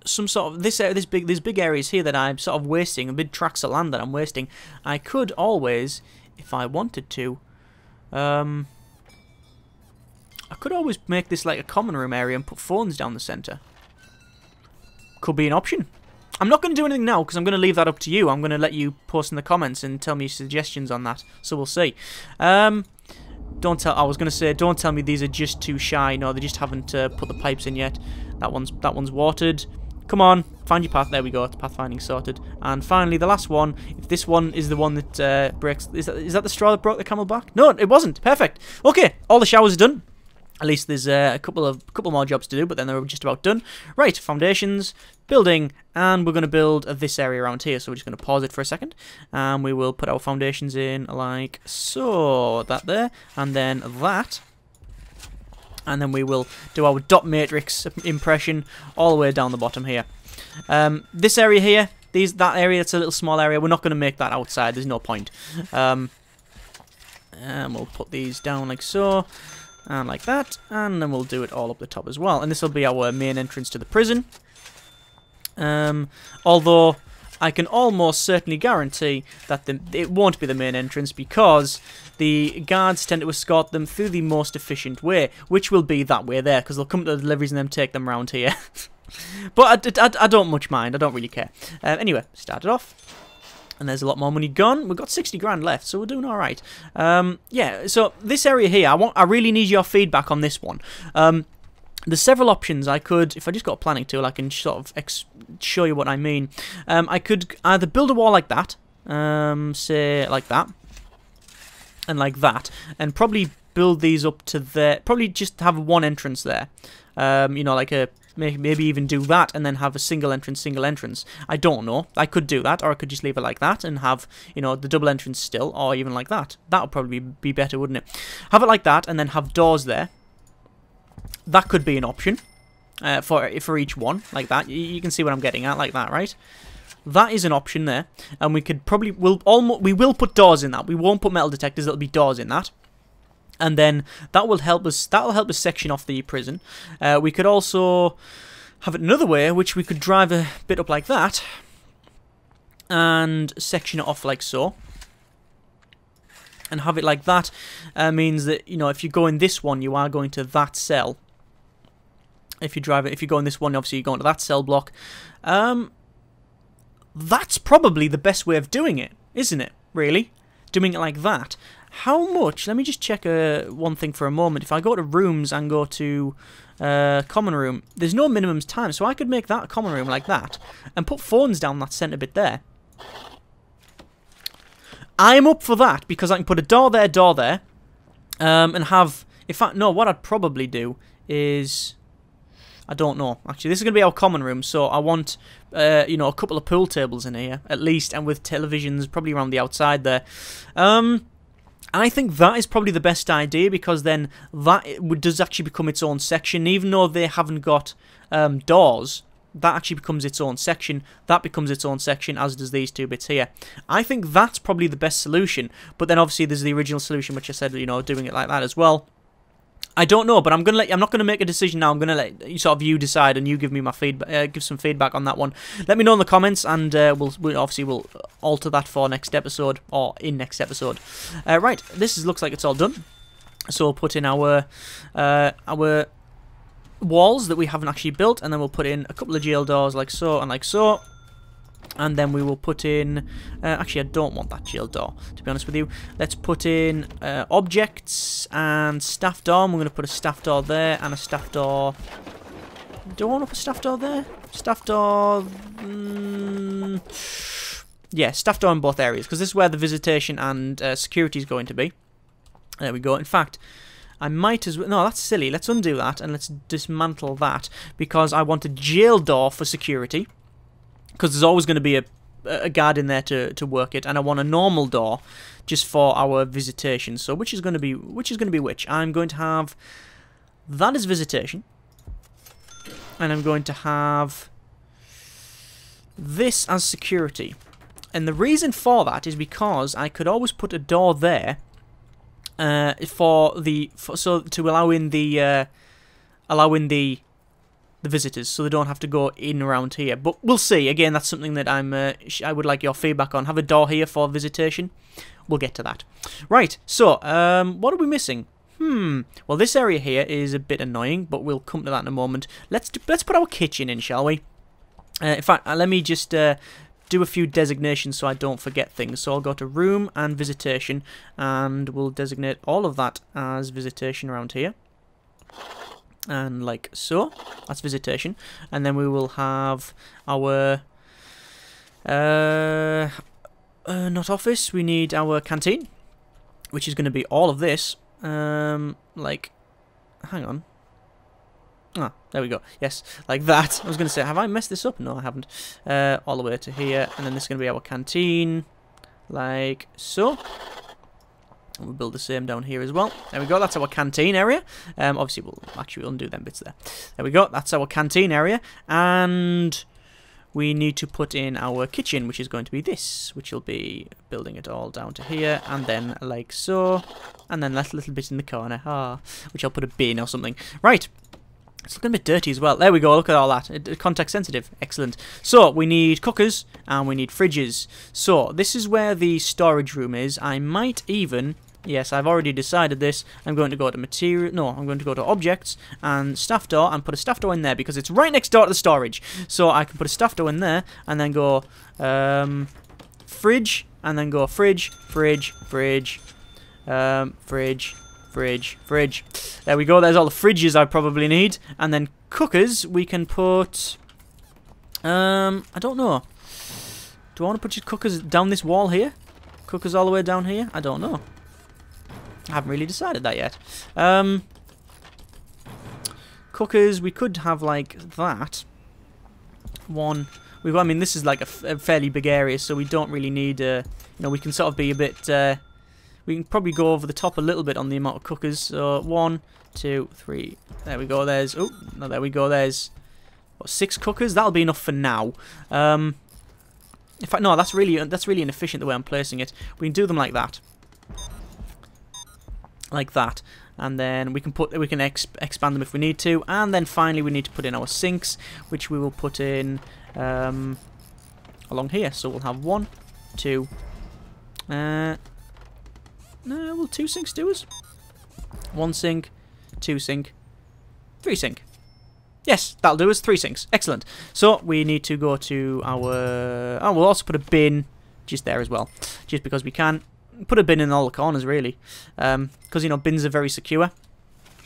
some sort of these big areas here that I'm sort of wasting, big tracts of land that I'm wasting. I could always, if I wanted to, I could always make this like a common room area and put phones down the centre. Could be an option. I'm not going to do anything now because I'm going to leave that up to you. I'm going to let you post in the comments and tell me suggestions on that. So we'll see. I was going to say, don't tell me these are just too shy. No, they just haven't put the pipes in yet. That one's watered. Come on, find your path. There we go. It's pathfinding sorted. And finally, the last one. If this one is the one that breaks, is that the straw that broke the camel back? No, it wasn't. Perfect. Okay, all the showers are done. At least there's a couple more jobs to do, but then they're just about done. Right, foundations, building, and we're going to build this area around here. So we're just going to pause it for a second, and we will put our foundations in like so. That there, and then that. And then we will do our dot matrix impression all the way down the bottom here. This area here, that area, that's a little small area. We're not going to make that outside. There's no point. And we'll put these down like so. And like that, and then we'll do it all up the top as well. And this will be our main entrance to the prison. Although I can almost certainly guarantee that it won't be the main entrance because the guards tend to escort them through the most efficient way, which will be that way there, because they'll come to the deliveries and then take them round here. But I don't much mind. I don't really care. Anyway, start it off. And there's a lot more money gone. We've got 60 grand left, so we're doing all right. Yeah, so this area here, I really need your feedback on this one. There's several options. I could, if I just got a planning tool, I can sort of show you what I mean. I could either build a wall like that, say like that, and like that, and probably build these up to there. Probably just have one entrance there. You know, like a maybe even do that and then have a single entrance. I don't know. I could do that, or I could just leave it like that and have, you know, the double entrance still, or even like that. That would probably be better, wouldn't it? Have it like that and then have doors there. That could be an option for each one, like that. You can see what I'm getting at, like that, right? That is an option there, and we could probably we will put doors in that. We won't put metal detectors. It'll be doors in that, and then that will help us. That will help us section off the prison. We could also have it another way, which we could drive a bit up like that, and section it off like so. And have it like that means that, you know, if you go in this one, you are going to that cell. If you go in this one, obviously you're going to that cell block. That's probably the best way of doing it, isn't it? Really, doing it like that. How much? Let me just check one thing for a moment. If I go to rooms and go to common room, there's no minimum time, so I could make that a common room like that and put phones down that centre bit there. I'm up for that because I can put a door there, and have. In fact, no. What I'd probably do is, I don't know. Actually, this is going to be our common room, so I want, you know, a couple of pool tables in here at least, and with televisions probably around the outside there. I think that is probably the best idea because then that does actually become its own section, even though they haven't got doors. That actually becomes its own section. That becomes its own section, as does these two bits here. I think that's probably the best solution. But then obviously there's the original solution, which I said, you know, doing it like that as well. I don't know, but I'm not gonna make a decision now. I'm gonna let you decide, and you give me my feedback, give some feedback on that one. Let me know in the comments, and we'll alter that for next episode or in next episode. Right, this looks like it's all done. So we'll put in our walls that we haven't actually built, and then we'll put in a couple of jail doors like so and like so, and then we will put in actually I don't want that jail door, to be honest with you. Let's put in objects and staff door. We're going to put a staff door there and a staff door. Do I want to put a staff door there? Staff door, yeah, staff door in both areas, because this is where the visitation and security is going to be. There we go. In fact, I might as well... No, that's silly. Let's undo that and let's dismantle that, because I want a jail door for security, because there's always going to be a guard in there to work it, and I want a normal door just for our visitation. So which is going to be which? I'm going to have that as visitation, and I'm going to have this as security. And the reason for that is because I could always put a door there so to allow in the visitors, so they don't have to go in around here. But we'll see. Again, that's something that I would like your feedback on. Have a door here for visitation. We'll get to that. Right. So what are we missing? Well, this area here is a bit annoying, but we'll come to that in a moment. Let's put our kitchen in, shall we? In fact, let me just do a few designations so I don't forget things. So I'll go to room and visitation, and we'll designate all of that as visitation around here. And like so, that's visitation. And then we will have our not office, we need our canteen, which is going to be all of this. Like, hang on. Ah, there we go. Yes, like that. I was going to say, have I messed this up? No, I haven't. All the way to here, and then this is going to be our canteen, like so. And we'll build the same down here as well. There we go. That's our canteen area. Obviously, we'll undo them bits there. There we go. That's our canteen area, and we need to put in our kitchen, which is going to be this, which will be building it all down to here, and then like so, and then that little bit in the corner, which I'll put a bin or something. Right. It's looking a bit dirty as well. There we go, look at all that. Context sensitive. Excellent. So, we need cookers and we need fridges. So, this is where the storage room is. I might even... Yes, I've already decided this. I'm going to go to material... No, I'm going to go to objects and staff door and put a staff door in there because it's right next door to the storage. So, I can put a staff door in there and then go fridge and then go fridge, fridge, fridge, fridge, Fridge. There we go. There's all the fridges I probably need. And then cookers, we can put... I don't know. Do I want to put your cookers down this wall here? Cookers all the way down here? I don't know. I haven't really decided that yet. Cookers, we could have like that. One. I mean, this is like a fairly big area, so we don't really need... you know, we can sort of be a bit... we can probably go over the top a little bit on the amount of cookers. So 1, 2, 3. There we go. There's... Oh, no, there we go. There's... What, 6 cookers? That'll be enough for now. In fact, no, that's really inefficient the way I'm placing it. We can do them like that. Like that. And then we can expand them if we need to. And then finally we need to put in our sinks, which we will put in along here. So we'll have 1, 2. No, will 2 sinks do us? 1 sink, 2 sink, 3 sink. Yes, that'll do us. 3 sinks. Excellent. So we need to go to our... Oh, we'll also put a bin just there as well, just because we can. Put a bin in all the corners, really, because you know bins are very secure.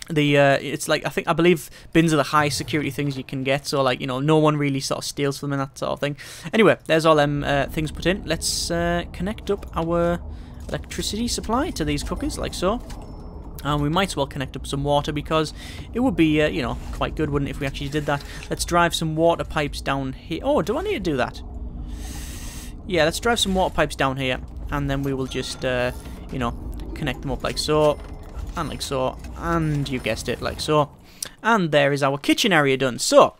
It's like I believe bins are the highest security things you can get. So like, you know, no one really sort of steals from them and that sort of thing. Anyway, there's all them things put in. Let's connect up our electricity supply to these cookers like so. And we might as well connect up some water because it would be you know, quite good, wouldn't it, if we actually did that. Let's drive some water pipes down here. Oh, do I need to do that? Yeah, let's drive some water pipes down here. And then we will just, you know, connect them up like so, and like so, and you guessed it, like so. And there is our kitchen area done. So,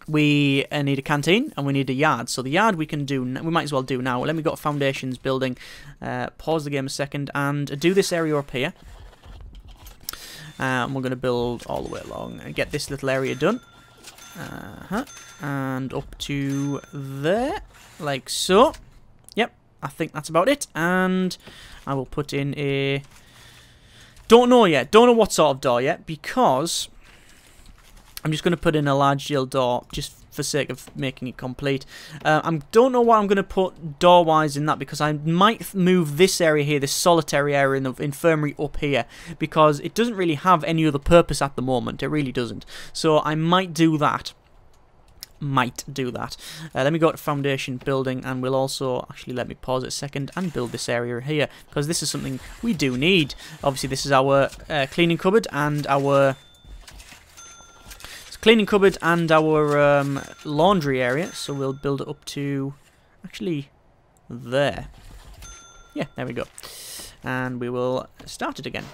we need a canteen, and we need a yard. So the yard we can do, we might as well do now. Let me go to foundations building, pause the game a second, and do this area up here. And we're going to build all the way along and get this little area done. And up to there, like so. I think that's about it, and I will put in a... Don't know yet. Don't know what sort of door yet, because I'm just going to put in a large deal door just for sake of making it complete. I don't know what I'm going to put door-wise in that, because I might move this area here, this solitary area in the infirmary up here, because it doesn't really have any other purpose at the moment. It really doesn't. So I might do that. Let me go to foundation building, and we'll also actually, let me pause it a second and build this area here, because this is something we do need. Obviously this is our cleaning cupboard and our laundry area, so we'll build it up to actually there. Yeah, there we go, and we will start it again.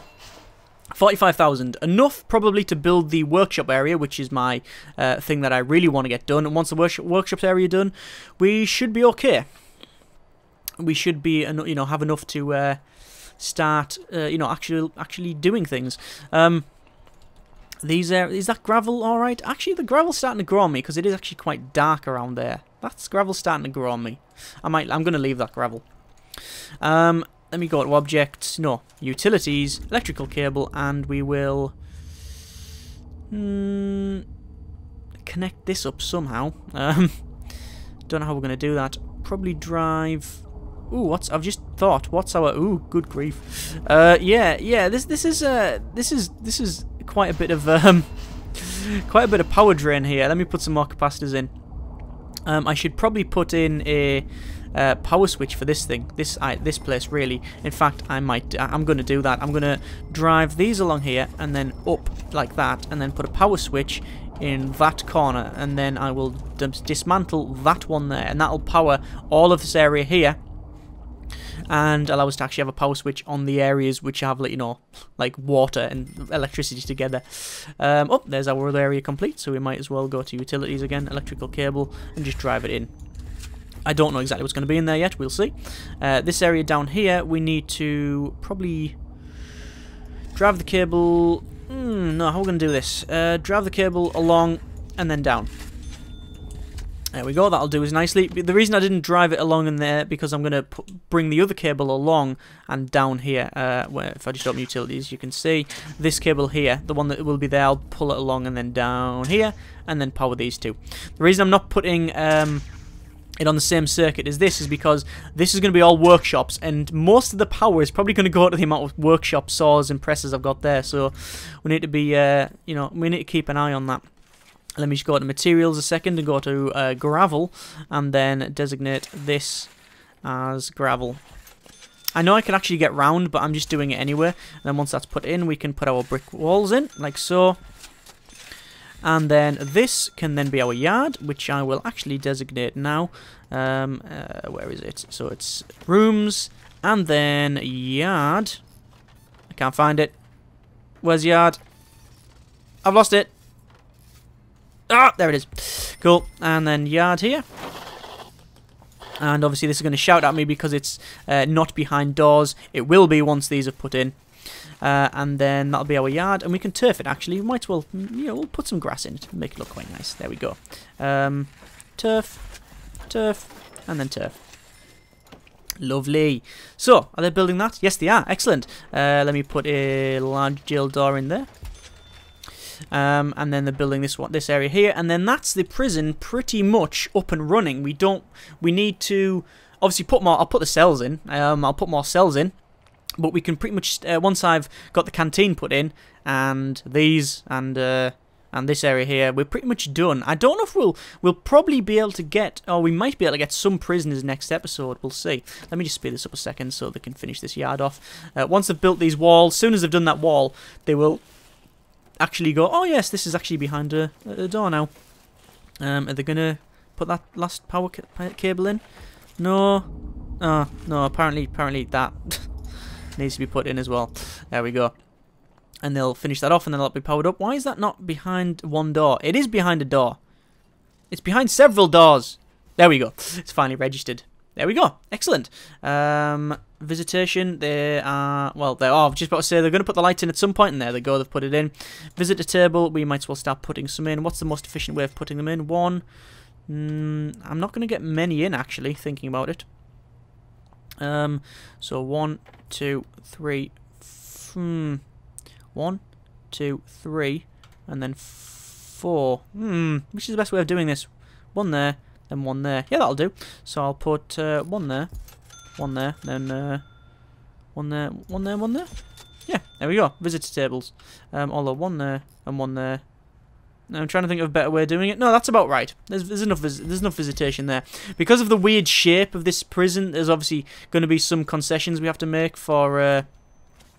45,000, enough probably to build the workshop area, which is my thing that I really want to get done. And once the workshop area done, we should be okay. We should be, you know, have enough to start, you know, actually doing things. Is that gravel all right? Actually, the gravel's starting to grow on me because it is actually quite dark around there. That's gravel starting to grow on me. I'm going to leave that gravel. Let me go to objects, no, utilities, electrical cable, and we will connect this up somehow. Don't know how we're going to do that. Probably drive... Ooh, I've just thought, what's our... Ooh, good grief. Yeah, this is quite a bit of power drain here. Let me put some more capacitors in. I should probably put in a... power switch for this thing, this place really. In fact, I'm going to do that. I'm going to drive these along here and then up like that, and then put a power switch in that corner, and then I will dismantle that one there, and that'll power all of this area here, and allow us to actually have a power switch on the areas which have, like, you know, like water and electricity together. Oh, there's our other area complete, so we might as well go to utilities again, electrical cable, and just drive it in. I don't know exactly what's going to be in there yet, we'll see. This area down here, we need to probably drive the cable... no, how are we going to do this? Drive the cable along and then down. There we go, that'll do us nicely. The reason I didn't drive it along in there, because I'm going to bring the other cable along and down here. Where if I just open utilities, you can see this cable here, the one that will be there, I'll pull it along and then down here, and then power these two. The reason I'm not putting... it on the same circuit as this is because this is going to be all workshops, and most of the power is probably going to go to the amount of workshop saws and presses I've got there. So we need to be, you know, we need to keep an eye on that. Let me just go to materials a second and go to gravel, and then designate this as gravel. I know I can actually get round, but I'm just doing it anyway. And then once that's put in, we can put our brick walls in, like so. And then this can then be our yard, which I will actually designate now. Where is it? So it's rooms, and then yard. I can't find it. Where's yard? I've lost it. Ah, there it is. Cool. And then yard here. And obviously this is going to shout at me because it's not behind doors. It will be once these are put in. And then that'll be our yard, and we can turf it actually. We might as well, you know, we'll put some grass in it and make it look quite nice. There we go. Turf, turf, and then turf. Lovely. So, are they building that? Yes, they are. Excellent. Let me put a large jail door in there. And then they're building this area here, and then that's the prison pretty much up and running. We need to obviously put more. I'll put the cells in. I'll put more cells in, but we can pretty much once I've got the canteen put in and these and this area here, we're pretty much done. I don't know if we'll probably be able to get, or we might be able to get some prisoners next episode. We'll see. Let me just speed this up a second so they can finish this yard off. Once they've built these walls, as soon as they've done that wall, they will actually go, oh yes, this is actually behind a door now. Are they gonna put that last power cable in? No. Oh, no, apparently that needs to be put in as well. There we go. And they'll finish that off and then that'll be powered up. Why is that not behind one door? It is behind a door. It's behind several doors. There we go. It's finally registered. There we go. Excellent. Visitation, they are, well, I was just about to say they're going to put the lights in at some point, and there they go, they've put it in. Visitor table, we might as well start putting some in. What's the most efficient way of putting them in? One. I'm not going to get many in, actually, thinking about it. So 1, 2, 3. 1, 2, 3, and then 4. Which is the best way of doing this? 1 there, then 1 there. Yeah, that'll do. So I'll put 1 there. 1 there, then 1 there, 1 there, 1 there. Yeah, there we go. Visitor tables. Although 1 there and 1 there. I'm trying to think of a better way of doing it. No, that's about right. There's enough visitation there. Because of the weird shape of this prison, there's obviously going to be some concessions we have to make for,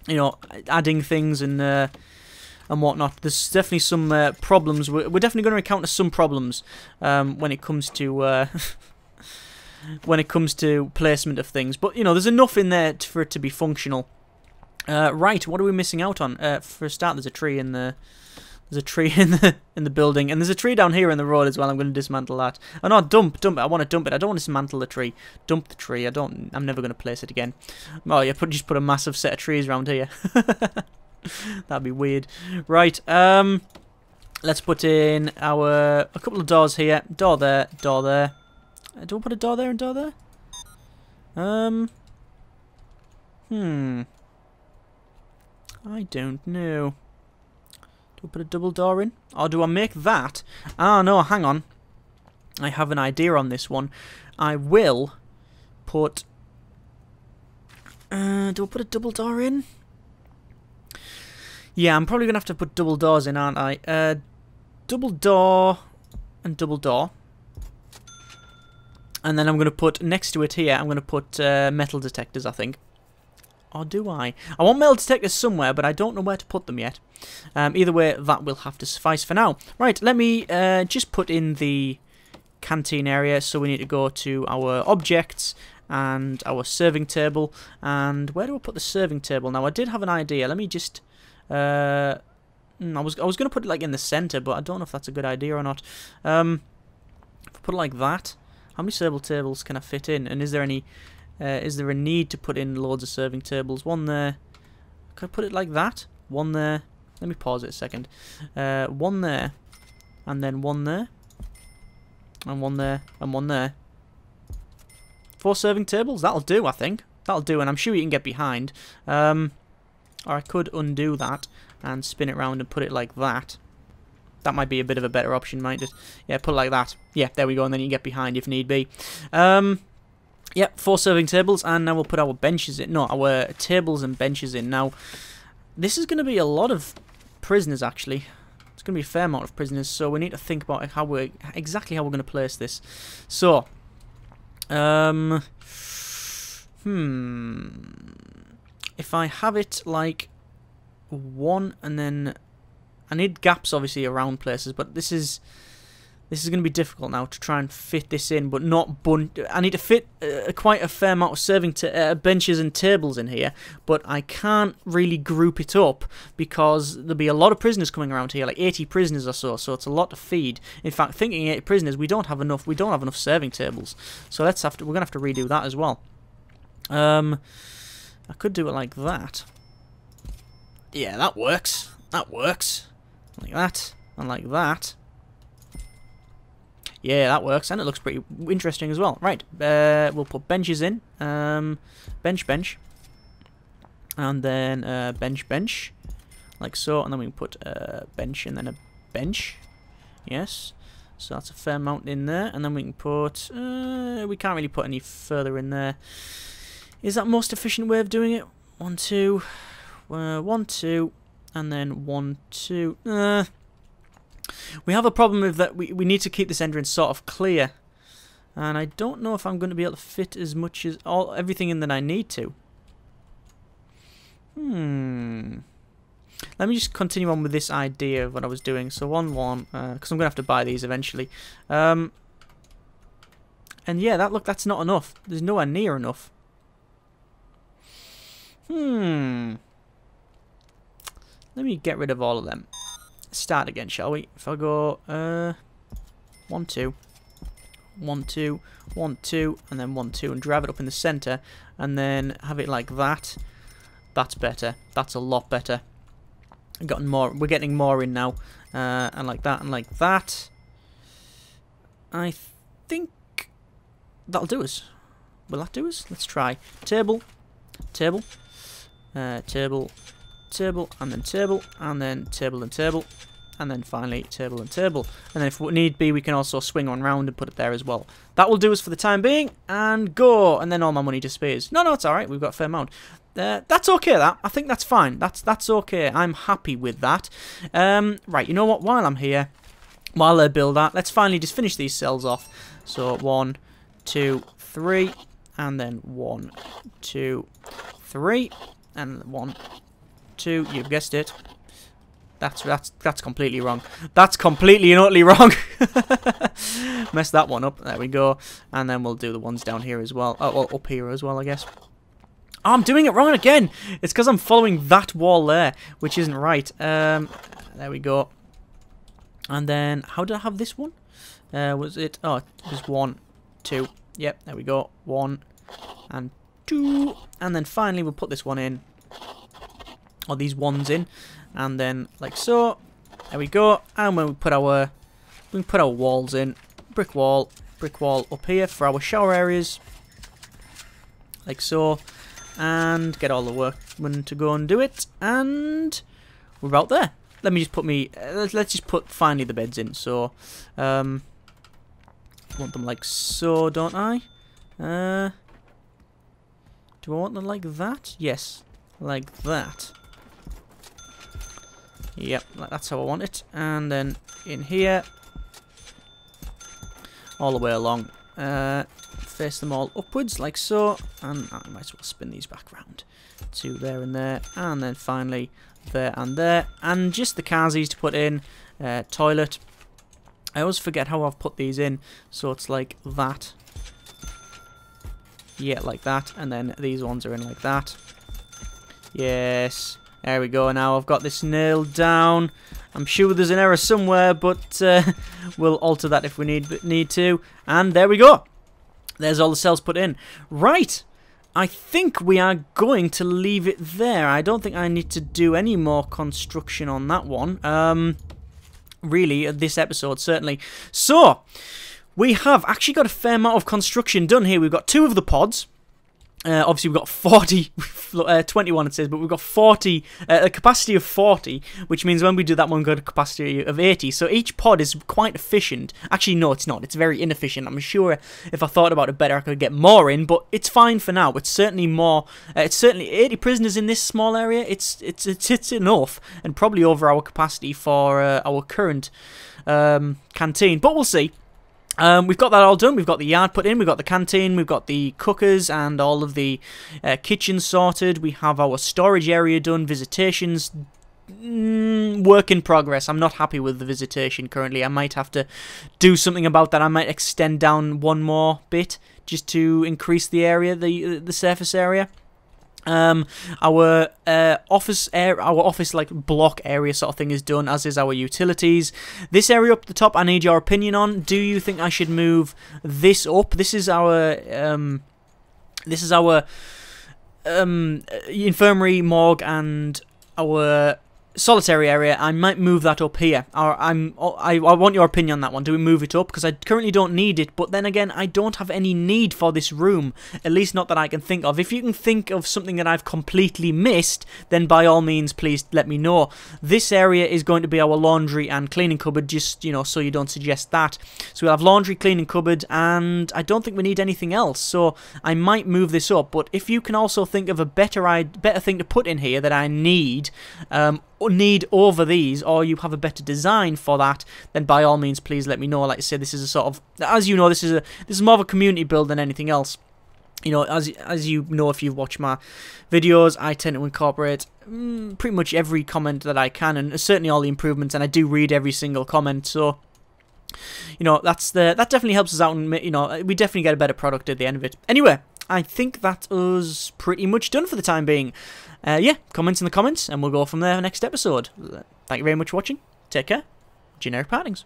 you know, adding things and whatnot. There's definitely some problems. We're definitely going to encounter some problems when it comes to when it comes to placement of things. But, you know, there's enough in there for it to be functional. Right, what are we missing out on? For a start, there's a tree in the... There's a tree in the building, and there's a tree down here in the road as well. I'm going to dismantle that. Oh no, dump it. I want to dump it. I don't want to dismantle the tree. Dump the tree. I'm never going to place it again. Oh yeah, just put a massive set of trees around here. That'd be weird. Right. Let's put in a couple of doors here. Door there. Door there. Do I put a door there and door there? I don't know. Do I put a double door in? Or do I make that? Ah, no, hang on. I have an idea on this one. I will put... do I put a double door in? Yeah, I'm probably going to have to put double doors in, aren't I? Double door and double door. And then I'm going to put, next to it here, I'm going to put metal detectors, I think. Or do I? I want metal detectors somewhere, but I don't know where to put them yet. Either way, that will have to suffice for now. Right, let me just put in the canteen area. So we need to go to our objects and our serving table. And where do I put the serving table? Now, I did have an idea. Let me just... I was going to put it like in the center, but I don't know if that's a good idea or not. If I put it like that... How many serving tables can I fit in? And is there any... is there a need to put in loads of serving tables? One there. Can I put it like that? One there. Let me pause it a second. One there. And then one there. And one there. And one there. 4 serving tables? That'll do, I think. That'll do, and I'm sure you can get behind. Or I could undo that and spin it around and put it like that. That might be a bit of a better option, might it? Yeah, put it like that. Yeah, there we go, and then you get behind if need be. Yep, 4 serving tables, and now we'll put our benches in. No, our tables and benches in. Now, this is going to be a lot of prisoners, actually. It's going to be a fair amount of prisoners, so we need to think about exactly how we're going to place this. So, if I have it like 1 and then I need gaps obviously around places, but this is going to be difficult now to try and fit this in, but not I need to fit quite a fair amount of serving benches and tables in here, but I can't really group it up because there'll be a lot of prisoners coming around here, like 80 prisoners or so. So it's a lot to feed. In fact, thinking 80 prisoners, we don't have enough. We don't have enough serving tables, so we're gonna have to redo that as well. I could do it like that. Yeah, that works. That works. Like that and like that. Yeah, that works, and it looks pretty interesting as well. Right, we'll put benches in. Bench, and then bench, like so, and then we can put a bench and then a bench. Yes, so that's a fair amount in there, and then we can put. We can't really put any further in there. Is that the most efficient way of doing it? 1, 2, 1, 2, and then 1, 2. We have a problem with that. We need to keep this entrance sort of clear, and I don't know if I'm going to be able to fit as much as everything in that I need to. Let me just continue on with this idea of what I was doing. So 1, 1, because I'm going to have to buy these eventually. And yeah, that's not enough. There's nowhere near enough. Let me get rid of all of them. Start again, shall we? If I go 1, 2, 1, 2, 1, 2, and then 1, 2, and drive it up in the center, and then have it like that. That's better. That's a lot better. We're getting more in now, and like that, and like that. I think that'll do us. Will that do us? Let's try table, table, table. Table, and then table, and then table and table, and then finally table and table. And then if need be, we can also swing one round and put it there as well. That will do us for the time being, and go. And then all my money disappears. No, it's alright, we've got a fair amount. That's okay, I think that's fine. That's okay, I'm happy with that. Right, you know what, while I'm here, while they build that, let's finally just finish these cells off. So 1, 2, 3, and then 1, 2, 3, and 1, 2, you've guessed it. That's completely wrong. That's completely and utterly wrong. Messed that one up. There we go. And then we'll do the ones down here as well. Oh, well, up here as well, I guess. Oh, I'm doing it wrong again. It's because I'm following that wall there, which isn't right. There we go. And then, how did I have this one? Was it? Oh, it was 1, 2. Yep, there we go. 1 and 2. And then finally, we'll put this one in. Or these ones in, and then like so. There we go. And when we put our walls in, brick wall up here for our shower areas, like so, and get all the workmen to go and do it, and we're about there. Let me just put let's just put finally the beds in. So, want them like so, don't I? Do I want them like that? Yes, like that. Yep, that's how I want it. And then in here, all the way along, face them all upwards like so, and I might as well spin these back round to there and there, and then finally there and there, and just the carsies to put in. Toilet, I always forget how I've put these in, so it's like that. Yeah, like that, and then these ones are in like that. Yes. There we go, now I've got this nailed down. I'm sure there's an error somewhere, but we'll alter that if we need to. And there we go. There's all the cells put in. Right, I think we are going to leave it there. I don't think I need to do any more construction on that one. Really, this episode, certainly. So, we have actually got a fair amount of construction done here. We've got 2 of the pods. Obviously, we've got 40, 21 it says, but we've got 40, a capacity of 40, which means when we do that one, we've got a capacity of 80. So each pod is quite efficient. Actually, no, it's not. It's very inefficient. I'm sure if I thought about it better, I could get more in, but it's fine for now. It's certainly more. It's certainly 80 prisoners in this small area. It's enough, and probably over our capacity for our current canteen. But we'll see. We've got that all done. We've got the yard put in, we've got the canteen, we've got the cookers and all of the kitchens sorted. We have our storage area done, visitations, work in progress. I'm not happy with the visitation currently. I might have to do something about that. I might extend down one more bit just to increase the area, the surface area. Our office like block area sort of thing is done, as is our utilities. This area up the top, I need your opinion on. Do you think I should move this up? This is our infirmary, morgue, and our solitary area. I might move that up here. I want your opinion on that one. Do we move it up? Because I currently don't need it, but then again, I don't have any need for this room, at least not that I can think of. If you can think of something that I've completely missed, then by all means, please let me know. This area is going to be our laundry and cleaning cupboard, just, you know, so you don't suggest that. So we'll have laundry, cleaning cupboard, and I don't think we need anything else, so I might move this up. But if you can also think of a better thing to put in here that I need over these, or you have a better design for that, then by all means please let me know. Like I said, this is a sort of, as you know, this is more of a community build than anything else. You know, as you know, if you've watched my videos, I tend to incorporate pretty much every comment that I can, and certainly all the improvements, and I do read every single comment. So, you know, that definitely helps us out, and, you know, we definitely get a better product at the end of it. Anyway, I think that was pretty much done for the time being. Yeah, comments in the comments, and we'll go from there next episode. Thank you very much for watching. Take care. Generic Partings.